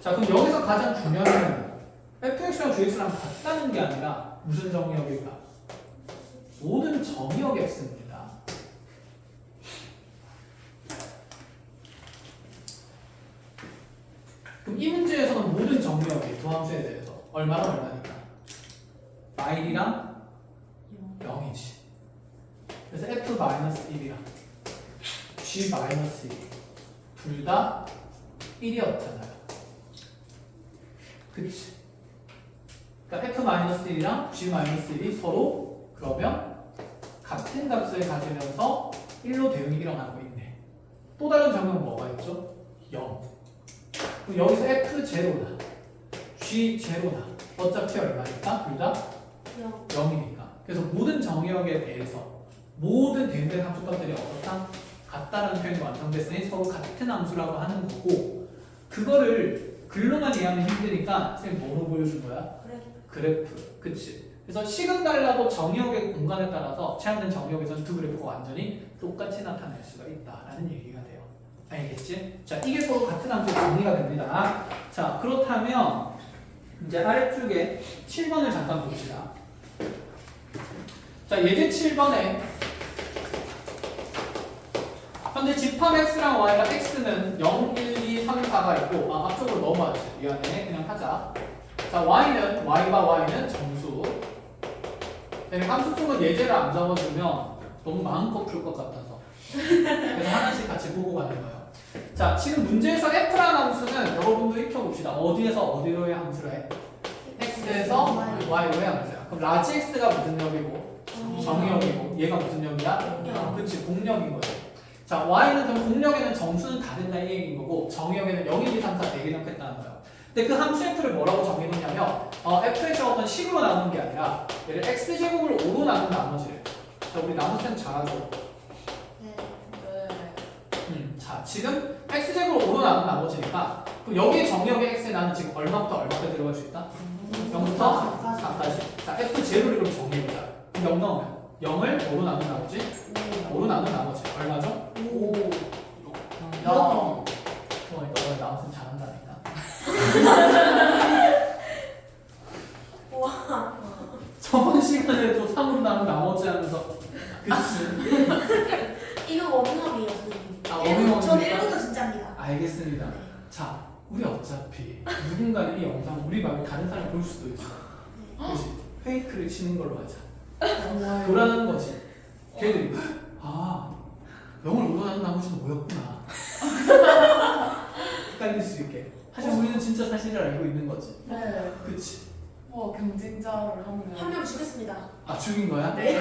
자, 그럼 여기서 가장 중요한 건 fx랑 gx랑 같다는 게 아니라 무슨 정의역일까? 모든 정의역 x입니다. 그럼 이 문제에서는 모든 정의역이 두 함수에 대해서 얼마랑 얼마니까? 마일이랑 0이지. 그래서 f-1이랑 g-1 둘 다 1이었잖아요. 그치? 그러니까 f-1이랑 g-1이 서로 그러면 같은 값을 가지면서 1로 대응이 일어나고 있네. 또 다른 정의는 뭐가 있죠? 0. 그럼 여기서 f0나 g0나 어차피 얼마니까? 둘 다 0이니까. 그래서 모든 정의역에 대해서 모든 대응된 함수값들이 어떻다? 같다라는 표현이 완성됐으니 서로 같은 함수라고 하는 거고 그거를 글로만 이해하면 힘드니까 선생님 뭐로 보여준 거야? 그래프. 그치? 그래서 식은 달라도 정의역의 공간에 따라서 제한된 정의역에서는 두 그래프가 완전히 똑같이 나타낼 수가 있다라는 얘기가 돼요. 알겠지? 자, 이게 서로 같은 함수의 정의가 됩니다. 자, 그렇다면 이제 아래쪽에 7번을 잠깐 봅시다. 자, 예제 7번에 현재 집합 x랑 y가 x는 0, 1, 2, 3, 4가 있고 앞쪽으로 넘어가지. 미안해. 그냥 하자. 자, y는 y와 y는 정수. 함수 쪽은 예제를 안 적어주면 너무 마음껏 풀 것 같아서 그래서 하나씩 같이 보고 가는 거예요. 자, 지금 문제에서 f라는 함수는 여러분도 익혀봅시다. 어디에서 어디로의 함수를 해? x에서 y로의 함수야. 그럼 라지 x가 무슨 역이고 정의역이고 얘가 무슨 역이야? 그치, 공역인 거죠. 자, y는 그럼 공역에는 정수는 다 된다 이 얘기인 거고 정의역에는 0, 1, 2, 3, 4 4개 넣겠다는 거예요. 근데 그 함수 f를 뭐라고 정해놓냐면 f의 어떤 식으로 나누는 게 아니라 얘를 x제곱을 5로 나눈 나머지를. 자, 우리 나눗셈 잘하죠? 자, 지금 x제곱을 5로 나눈 나머지니까 그럼 여기에 정의역의 x에 나는 지금 얼마부터 얼마까지 들어갈 수 있다? 0부터 4까지. 자, f0를 그럼 정리해보자. 0 넣으면 0을 5로 나눈 나머지 5로 나눈 나머지 얼마죠? 5 0 너가 나눗셈 잘한다니까. 와. 저번 시간에도 3으로 나눈 나머지 하면서 그치? 이거 워밍업이에요, 선생님. 워밍업입니까? 전 1부터 진짜입니다. 알겠습니다. 자, 우리 어차피 누군가는 이 영상 우리 말고 다른 사람이 볼 수도 있어. 그치? 페이크를 치는 걸로 하자. 교란하는 거지. 걔들이 아 0을 오른하는 나머지는 뭐였구나. 헷갈릴 수 있게. 하지만 우리는 진짜 사실을 알고 있는 거지. 네. 그치? 경쟁자를 하면. 한 명 죽였습니다. 아 죽인 거야? 네.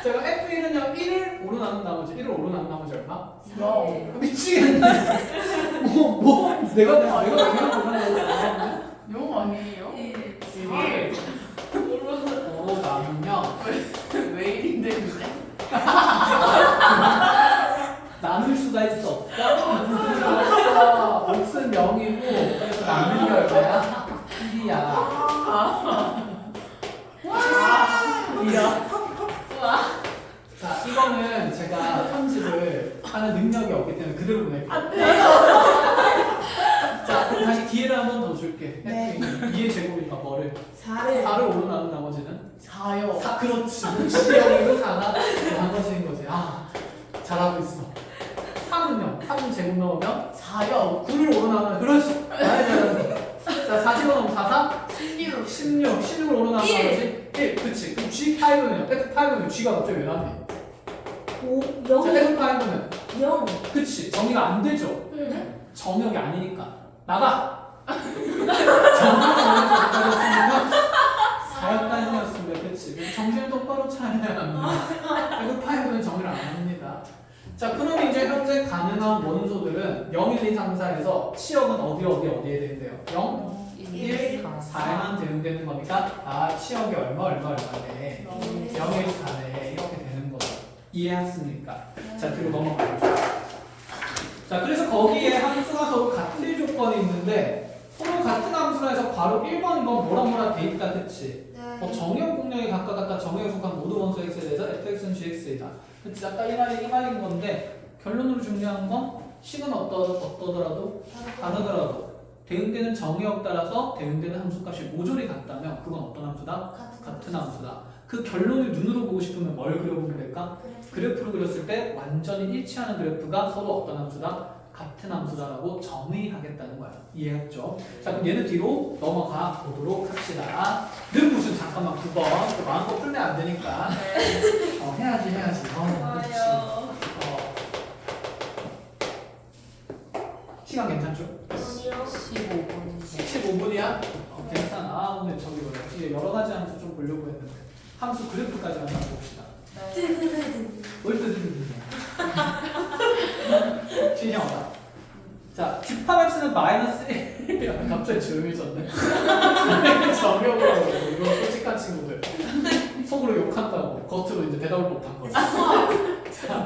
제가 F1은요 1을 오른하는 나머지 1을 오른하는 나머지 얼마? 영. 미치겠네. 뭐 내가 얘기하고 그러는데 영 아니에요? 네. 1. 나는요 왜 1인데 근데? 나눌 수가 있어 없다? 몫은 0이고 그래서 나누기 얼마야? 1이야. 자 이거는 제가 편집을 하는 능력이 없기 때문에 그대로 보낼게요. 자 그럼 다시 기회를 한 번 더 줄게. 네. 2의 제곱이니까 뭐를? 4를 4를 오른하는 나머지는? 4요. 4 그렇지. 6이 4가 나머지인 거지. 아 잘하고 있어. 3은요? 3은 제곱 넣으면 4요. 9를 오른하면 그렇지. 많이 잘하네. 자 4 집어넣으면 4, 4? 16. 16을 오른하는 일. 나머지 1 그치. 그럼 G5는요? F5는 G가 갑자기 왜 나왔니? 5, 자 0, F5는 0. 그치. 정의가 안 되죠. 네? 정역이 아니니까 나가. 정역이 아니었으니까 4까지였습니다. 그치. 정신을 똑바로 차려야 합니다. F5는 정의를 안 합니다. 자, 그럼 이제 현재 가능한 원소들은 0, 1, 2, 3, 4에서 치역은 어디에 대응돼요? 0, 1, 4에만 대응되는 거니까 아, 치역이 얼마네. 0, 1, 4네. 이렇게 되는 거죠. 이해했습니까? 자, 뒤로 넘어가죠. 자, 그래서 거기에 함수가 서로 같은 조건이 있는데 서로 같은 함수라 해서 바로 1번이건 뭐라 돼 있다, 그치? 네. 정역 공략이 각각 정역에 속한 모두 원소 x에 대해서 fx는 gx이다. 그치? 아까 이 말인 건데 결론으로 중요한 건 식은 어떠더라도 다르더라도 대응되는 정역 따라서 대응되는 함수값이 모조리 같다면 그건 어떤 함수다? 같은 함수다. 그 결론을 눈으로 보고 싶으면 뭘 그려보면 될까? 그래프를 그렸을 때 완전히 일치하는 그래프가 서로 어떤 함수다? 같은 함수다라고 정의하겠다는 거야. 이해했죠? 자 그럼 얘는 뒤로 넘어가 보도록 합시다. 는 무슨 잠깐만 9번 마음껏 풀면 안 되니까 해야지 그렇지. 시간 괜찮죠? 아니요. 15분이야? 괜찮아. 오늘 저기 뭐야 뒤에 여러 가지 함수 좀 보려고 했는데 함수 그래프까지만 좀 봅시다. 뭘 뜨드리냐? 신기하다. 자, 집합x는 마이너스 1. 갑자기 조용해졌네. 정역으로 하고 이거 솔직한 친구들. 속으로 욕한다고 겉으로 이제 대답을 못한 거지. 자,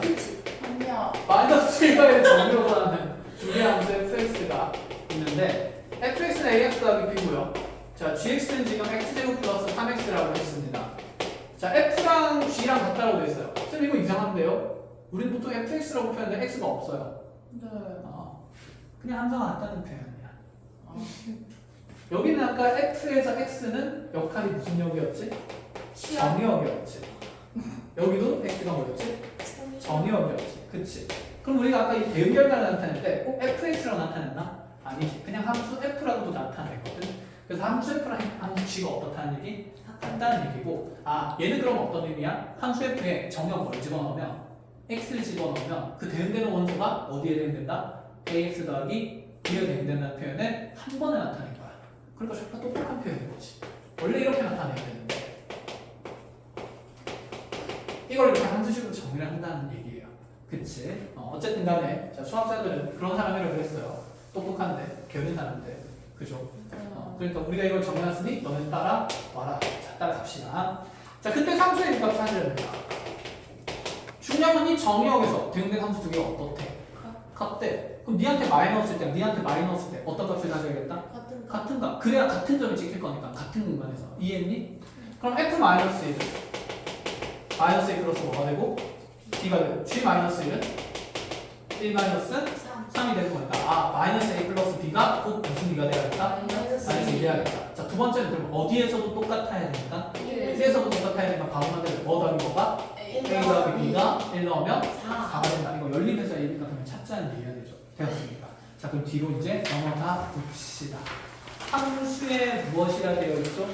아니야. 마이너스 1과의 정역을 하는 두 개의 함수 fx가 있는데 fx는 ax 더하기 b고요. 자, gx는 지금 x제곱 플러스 3x라고 했습니다. 자, f랑 g랑 같다고 돼 있어요. 쌤 이거 이상한데요? 우리는 보통 fx라고 표현하는데 x가 없어요. 네. 그냥 함수가 같다는 표현이야. 여기는 아까 f에서 x는 역할이 무슨 역이었지? 정역이었지. 여기도 x가 뭐였지? 정역이었지. 그치? 그럼 우리가 아까 이 대응 결과를 나타낼 때 꼭 fx로 나타냈나? 아니지. 그냥 함수 f라고도 나타내거든. 그래서 함수 f랑 함수 g가 어떻다는 얘기? 같다는 얘기고 아 얘는 그럼 어떤 의미야? 함수 f에 정역 뭘 집어넣으면 x를 집어넣으면 그 대응되는 원소가 어디에 대응된다? ax 더하기 b에 대응된다는 표현을 한 번에 나타낸 거야. 그러니까 정말 똑똑한 표현인 거지. 원래 이렇게 나타내야 되는데 이걸 이렇게 함수식으로 정의를 한다는 얘기예요. 그치? 어쨌든 간에 자, 수학자들은 그런 사람이라고 그랬어요. 똑똑한데 게으른 사람들. 그죠? 그러니까 우리가 이걸 정해놨으니 너는 따라와라. 자, 따라갑시다. 자, 그때 함수의 값을 찾으려니까 중요한 건 이 정의역에서 대응된 함수 두 개가 어떻대? 같대. 그럼 니한테 마이너스일 때, 니한테 마이너스일 때 어떤 값을 가져야겠다? 같은 값. 그래야 같은 점이 찍힐 거니까 같은 공간에서. 이해했니? 그럼 f-1은 마이너스 1 플러스 뭐가 되고? b가 되고 g-1은 1 마이너스 3이 되는 거니까 아 마이너스 a 플러스 b가 꼭 무슨 b가 돼야겠다? 마이너스 1이 돼야겠다. 자, 두 번째는 그럼 어디에서도 똑같아야 되니까 1에서도 똑같아야 되니까 바로 만들면 뭐 더하기 뭐가? a 더하기 b가 1 넣으면 4가 된다. 이거 연립해서 a, b가 그러면 찾자는 얘기가 되죠. 되었습니까? 자 그럼 뒤로 이제 넘어가 봅시다. 함수에 무엇이라 되어 있죠?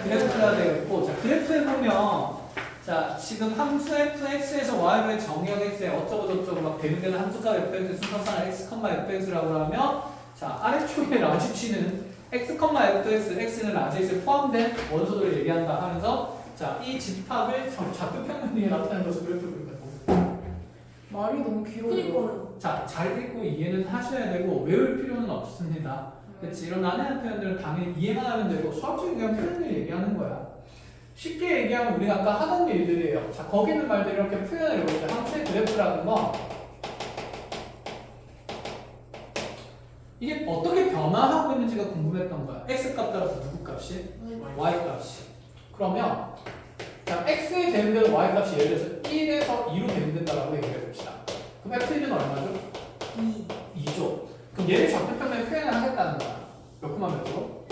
그래프가 되어 있고, 자 그래프에 보면 자 지금 함수 fx에서 y의 정의역 x에 어쩌고 저쩌고 막 대응되는 함수가 fx 순서상 x, fx라고 하면 자 아래쪽에 라지 g는 x, fx, x는 라지 x에 포함된 원소들을 얘기한다 하면서 자 이 집합을 좌표 평면에 나타내는 것을 그래프로 그린다고. 말이 너무 길어요. 그니까요. 자 잘 읽고 이해는 하셔야 되고 외울 필요는 없습니다. 그치? 이런 난해한 표현들은 당연히 이해만 하면 되고 수학적인 그냥 표현을 얘기하는 거야. 쉽게 얘기하면 우리가 아까 하던 일들이에요. 자 거기 있는 말들 이렇게 표현을 해보자. 함수의 그래프라는 건 이게 어떻게 변화하고 있는지가 궁금했던 거야. x 값 따라서 누구 값이? y 값이. 그러면 자 x에 대응되는 y 값이 예를 들어서 1에서 2로 대응된다라고 얘기해 봅시다. 그럼 f는 얼마죠? 2죠. 그럼 얘를 좌표평면에 표현을 하겠다는 거야. 몇 콤마 몇으로?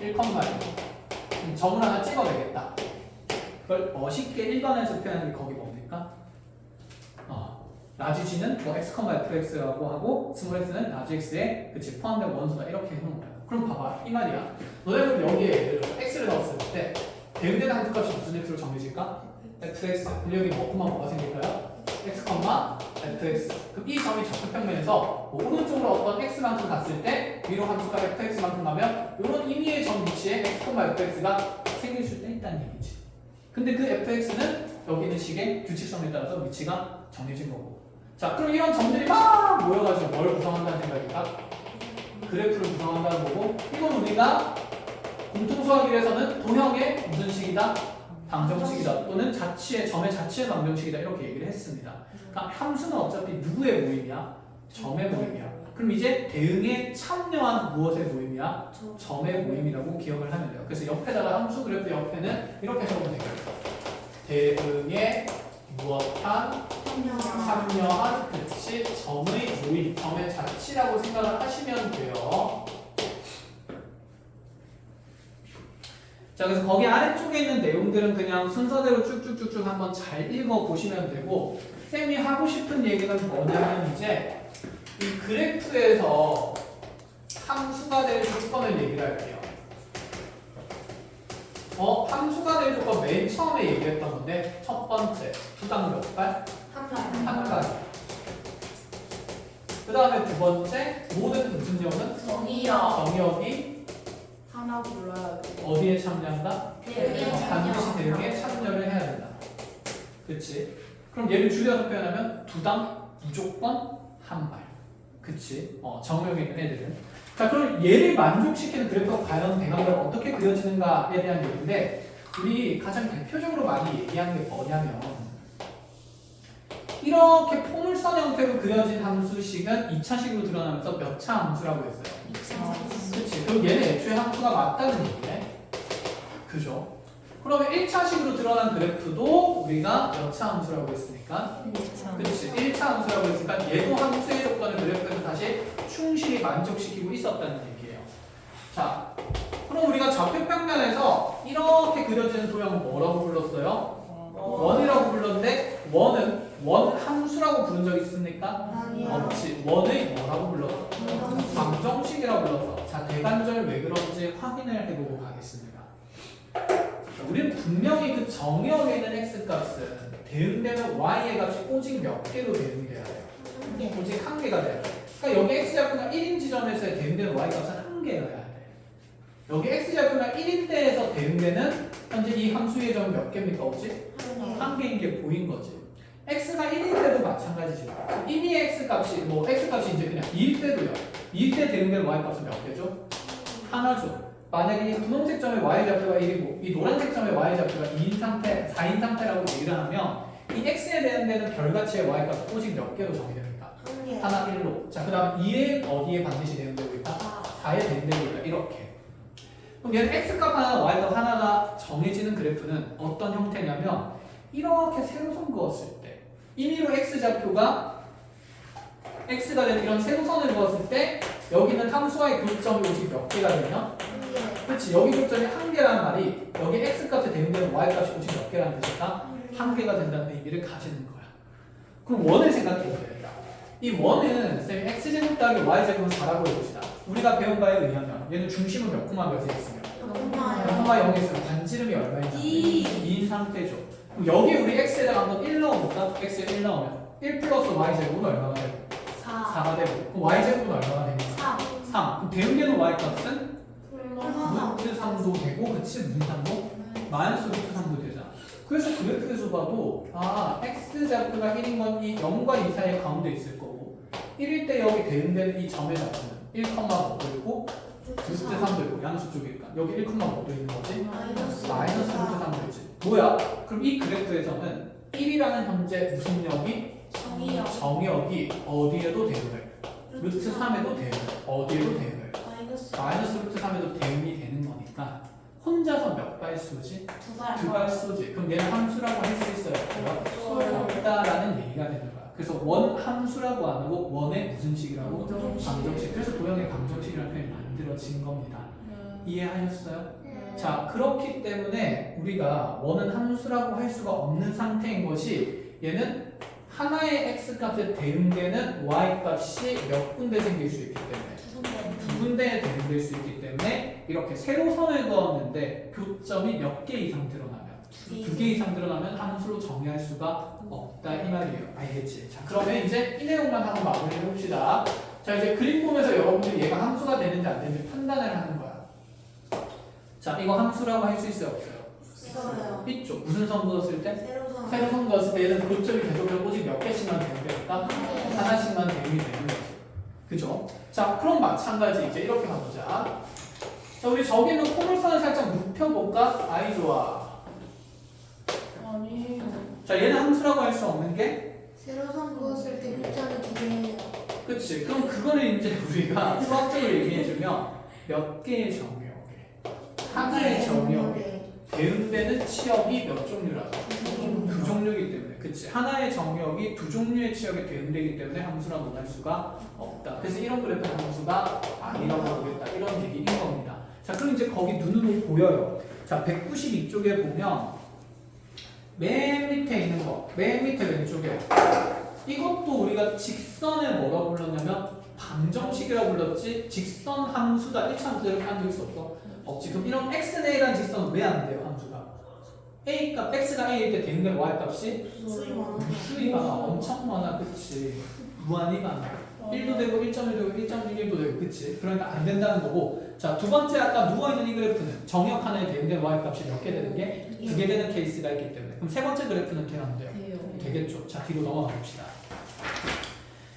1,1. 점을 하나 찍어내겠다. 그걸 멋있게 1번에서 표현하는 게 거기 뭡니까? 라지 g는 뭐 x, fx라고 하고 스몰 x는 라지 x에 그치 포함된 원소다 이렇게 해놓은 거야. 그럼 봐봐 이 말이야. 너네는 여기에 예를 들어 x를 넣었을 때 대응되는 함수값이 무슨 x로 정해질까? fx. 여기 뭐가 생길까요? x, fx. 그럼 이 점이 좌표평면에서 뭐 오른쪽으로 어떤 x만큼 갔을 때 위로 함수가 fx만큼 가면 이런 의미의 점 위치에 x, fx가 생길 수도 있다는 얘기지. 근데 그 fx는 여기 있는 식의 규칙성에 따라서 위치가 정해진 거고. 자, 그럼 이런 점들이 막 모여가지고 뭘 구성한다는 생각일까? 그래프를 구성한다는 거고, 이건 우리가 공통수학일에서는 도형의 무슨 식이다? 방정식이다. 또는 자치의 점의 자치의 방정식이다. 이렇게 얘기를 했습니다. 그러니까 함수는 어차피 누구의 모임이야? 점의 모임이야. 그럼 이제 대응에 참여한 무엇의 모임이야? 점의 모임이라고 기억을 하면 돼요. 그래서 옆에다가 함수 그래프 옆에는 이렇게 적으면 되겠죠. 대응에 무엇한 참여한 그치 점의 모임, 점의 자치라고 생각을 하시면 돼요. 자, 그래서 거기 아래쪽에 있는 내용들은 그냥 순서대로 쭉쭉쭉쭉 한번 잘 읽어보시면 되고, 쌤이 하고 싶은 얘기는 뭐냐면 이제 이 그래프에서 함수가 될 조건을 얘기를 할게요. 함수가 될 조건 맨 처음에 얘기했던 건데 첫 번째, 두당 몇 발? 한 발. 그 다음에 두 번째, 모든 무슨 점은? 정의역이 하나 불러야 돼. 어디에 참여한다? 대응에 반드시 대응에 참여를 해야 된다. 그치? 그럼 얘를 줄여서 표현하면 두당 무조건 한 발. 그치? 정의역에 있는 애들은. 자, 그럼 얘를 만족시키는 그래프가 과연 대각을 어떻게 그려지는가에 대한 얘기인데, 우리 가장 대표적으로 많이 얘기하는 게 뭐냐면 이렇게 포물선 형태로 그려진 함수식은 2차식으로 드러나면서 몇 차 함수라고 했어요? 그치? 그럼 얘는 애초에 함수가 맞다는 얘기네. 그죠? 그러면 1차식으로 드러난 그래프도 우리가 몇 차 함수라고 했으니까? 그치? 1차 함수라고 했으니까 얘도 함수의 조건을 그래프에서 다시 충실히 만족시키고 있었다는 얘기예요. 자, 그럼 우리가 좌표평면에서 이렇게 그려지는 도형은 뭐라고 불렀어요? 원이라고 불렀는데 원은 원 함수라고 부른 적 있습니까? 없지. 원의 뭐라고 불렀어? 방정식이라고 불렀어. 자, 대관절 왜 그런지 확인을 해보고 가겠습니다. 우리는 분명히 그 정의역에 있는 x값은 대응되는 y의 값이 오직 몇 개로 대응돼야 돼요? 오직 한 개가 돼야 돼. 그러니까 여기 x좌표가 1인 지점에서의 대응되는 y값은 한 개여야 돼. 여기 x좌표가 1인대에서 대응되는 현재 이 함수의 점은 몇 개입니까? 오직? 한 개인 게 보인 거지. x가 1일 때도 마찬가지죠. 이미 x값이 x값이 이제 그냥 2일 때도요. 2일 때 대응되는 y값은 몇 개죠? 하나죠. 만약에 이 분홍색 점의 y좌표가 1이고 이 노란색 점의 y좌표가 2인 상태, 4인 상태라고 얘기를 하면 이 x에 대응되는 별가치의 y값은 오직 몇 개로 정의됩니까? 하나 1로. 자, 그 다음 2에 어디에 반드시 대응되고 있다? 4에 대응되고 있다. 이렇게. 그럼 얘는 x값 하나, y값 하나가 정해지는 그래프는 어떤 형태냐면 이렇게 세로선 그었을 때 임의로 x좌표가 x가 되는 이런 세로선을 그었을 때 여기는 함수와의 교점이 오직 몇 개가 되냐? 그렇지. 여기 교점이 한 개라는 말이 여기 x값에 대응되는 y값이 오직 몇 개라는 뜻일까? 한 개가 된다는 의미를 가지는 거야. 그럼 원을 생각해 보자. 이 원은 쌤 x제곱 더하기 y제곱은 4라고 해봅시다. 우리가 배운 바에 의하면 얘는 중심은 몇 콤마 몇에 있으면 몇 콤마 0에 있으면 반지름이 얼마인 상태? 2인 상태죠. 그럼 여기 우리 x에다가 한번 1 넣어볼까? x에 1 넣으면 1 플러스 y제곱은 얼마가 되고? 4가 되고 그럼 y제곱은 얼마가 되고? 3. 그럼 대응되는 y값은? 루트 3도 되고 그치? 무슨 3도? 마이너스 루트 3도 되잖아. 그래서 그래프에서 봐도 x좌표가 1인 건 이 0과 2 사이 가운데 있을 거고 1일 때 여기 대응되는 이 점의 좌표는 1,5도 있고 루트 3도 있고 양수 쪽이니까 여기 1,5도 있는 거지? 마이너스 루트 3도 있지. 뭐야? 그럼 이 그래프에서는 1이라는 현재 무슨 역이? 정역이 어디에도 대응을 루트 3에도 대응을 어디에도 대응을 마이너스 루트 3에도 대응이 되는 거니까 혼자서 몇 발 쏘지? 2발 쏘지. 그럼 얘는 함수라고 할 수 있어요? 없다라는 얘기가 되는 거야. 그래서 원 함수라고 안 하고 원의 무슨 식이라고? 방정식. 그래서 도형의 방정식이라는 표현이 만들어진 겁니다. 이해하셨어요? 자, 그렇기 때문에 우리가 원은 함수라고 할 수가 없는 상태인 것이 얘는 하나의 x값에 대응되는 y값이 몇 군데 생길 수 있기 때문에 두 군데에 대응될 수 있기 때문에 이렇게 세로선을 그었는데 교점이 몇 개 이상 드러나면 2개 이상 드러나면 함수로 정의할 수가 없다 이 말이에요. 알겠지? 자, 그러면 이제 이 내용만 한번 마무리해 봅시다. 자, 이제 그림 보면서 여러분들이 얘가 함수가 되는지 안 되는지 판단을 하는 거야. 자, 이거 함수라고 할 수 있어요? 없어요? 있죠. 무슨 선 그었을 때? 세로선 그었을 때 얘는 교점이 계속해서 오직 몇 개씩만 대응될까? 하나씩만 대응이 되는 거지. 그죠? 자, 그럼 마찬가지 이제 이렇게 가보자. 자, 우리 저기 있는 포물선을 살짝 눕혀볼까? 아이 좋아. 아니. 자, 얘는 함수라고 할 수 없는 게? 세로선 그었을 때 교차는 2개예요. 그치. 그럼 그거를 이제 우리가 수학적으로 얘기해주면 몇 개의 정역에 하나의 정역에 대응되는 치역이 몇 종류라고? 두 종류이기 때문에. 그치. 하나의 정역이 두 종류의 치역에 대응되기 때문에 함수라고 할 수가 없다. 그래서 이런 그래프는 함수가 아니라고 보겠다. 이런 얘기인 겁니다. 자, 그럼 이제 거기 눈으로 보여요. 자, 192쪽에 보면 맨 밑에 있는 거, 맨 밑에 왼쪽에 이것도 우리가 직선을 뭐라고 불렀냐면 방정식이라고 불렀지 직선 함수다 1차 함수 이렇게 한 적 있어 없어? 없지. 그럼 이런 xn이라는 직선은 왜 안 돼요 함수가? a 값 x가 a일 때 대응된 y 값이 수위가 엄청 많아. 그치. 무한히 많아. 1도 되고 1.1 되고 1.11도 되고 그치. 그러니까 안 된다는 거고. 자, 두 번째 아까 누워있는 이 그래프는 정역 하나에 대응된 y 값이 몇 개 되는 게? 2개 되는 케이스가 있기 때문에. 그럼 세 번째 그래프는 돼요 안 돼요? 되겠죠. 자, 뒤로 넘어가 봅시다.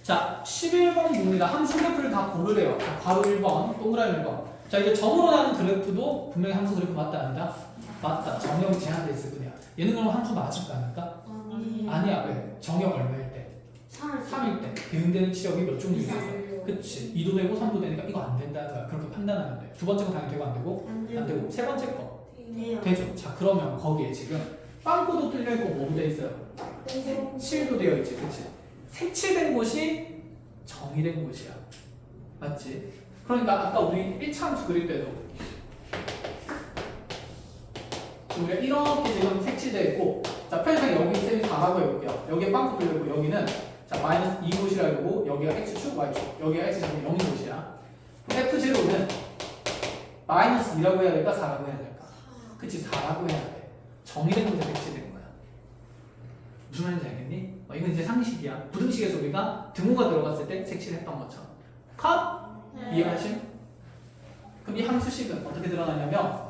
자, 11번 봅니다. 함수 그래프를 다 고르래요. 자, 괄호 1번, 동그라미 1번. 자, 이제 점으로 나는 그래프도 분명히 함수 그래프 맞다 아니다? 맞다. 정역이 제한돼 있을 뿐이야. 얘는 그럼 함수 맞을까 아닐까? 아니야. 왜? 정역 얼마일 때? 3일 때. 대응되는 치역이 몇 종류 있어? 그치. 2도 되고 3도 되니까 이거 안 된다는 거야. 그렇게 판단하면 돼. 두 번째 거 당연히 되고 안 되고? 안 되고. 세 번째 거? 되죠. 자, 그러면 거기에 지금 빵꾸도 뚫려있고 뭐도 돼 있어요? 색칠도 되어 있지. 그치? 색칠된 곳이 정의된 곳이야. 맞지? 그러니까 아까 우리 1차 함수 그릴 때도 우리가 이렇게 지금 색칠되어 있고 자, 편의상 여기 쌤이 4라고 해볼게요. 여기에 빵꾸 뚫려있고 여기는 자, 마이너스 2곳이라 해보고 여기가 x축, y축 여기가 x축이 0곳이야. f0는 마이너스 2라고 해야 될까? 4라고 해야 될까? 그치, 4라고 해야 돼. 정의된 곳에 색칠된 거야. 무슨 말인지 알겠니? 이건 이제 상식이야. 부등식에서 우리가 등호가 들어갔을 때 색칠했던 것처럼. 컷? 이해하심? 그럼 이 함수식은 어떻게 드러나냐면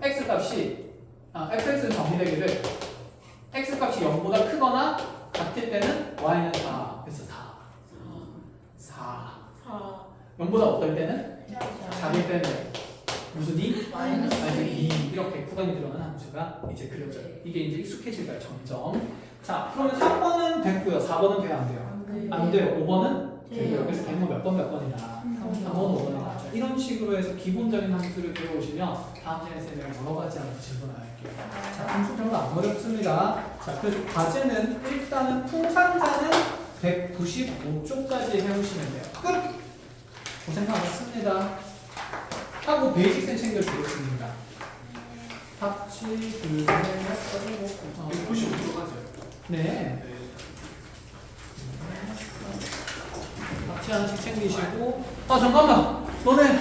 x값이 fx는 정의되기를 x값이 0보다 크거나 같을 때는 y는 4. 그래서 4. 0보다 어떨 때는? 작을 때는 무슨 2? 마이너스 2. 이렇게 구간이 들어가는 함수가 이제 그려져요. 이게 이제 익숙해질 거예요. 점점. 자, 그러면 3번은 됐고요. 4번은 돼요? 안 돼요? 안 돼요. 5번은? 되고요. 그래서 대문 몇 번이나? 3번, 5번이나. 자, 이런 식으로 해서 기본적인 함수를 배워오시면 다음 시간에 쌤이 여러 가지 함수 질문할게요. 자, 함수 별로 안 어렵습니다. 자, 그래서 과제는 일단은 풍산자는 195쪽까지 해오시면 돼요. 끝! 고생 많았습니다. 하고 베이직센 챙겨주겠습니다. 합치, 둘, 넷, 95초까지요. 네. 네. 티 하나씩 챙기시고. 아 잠깐만. 너네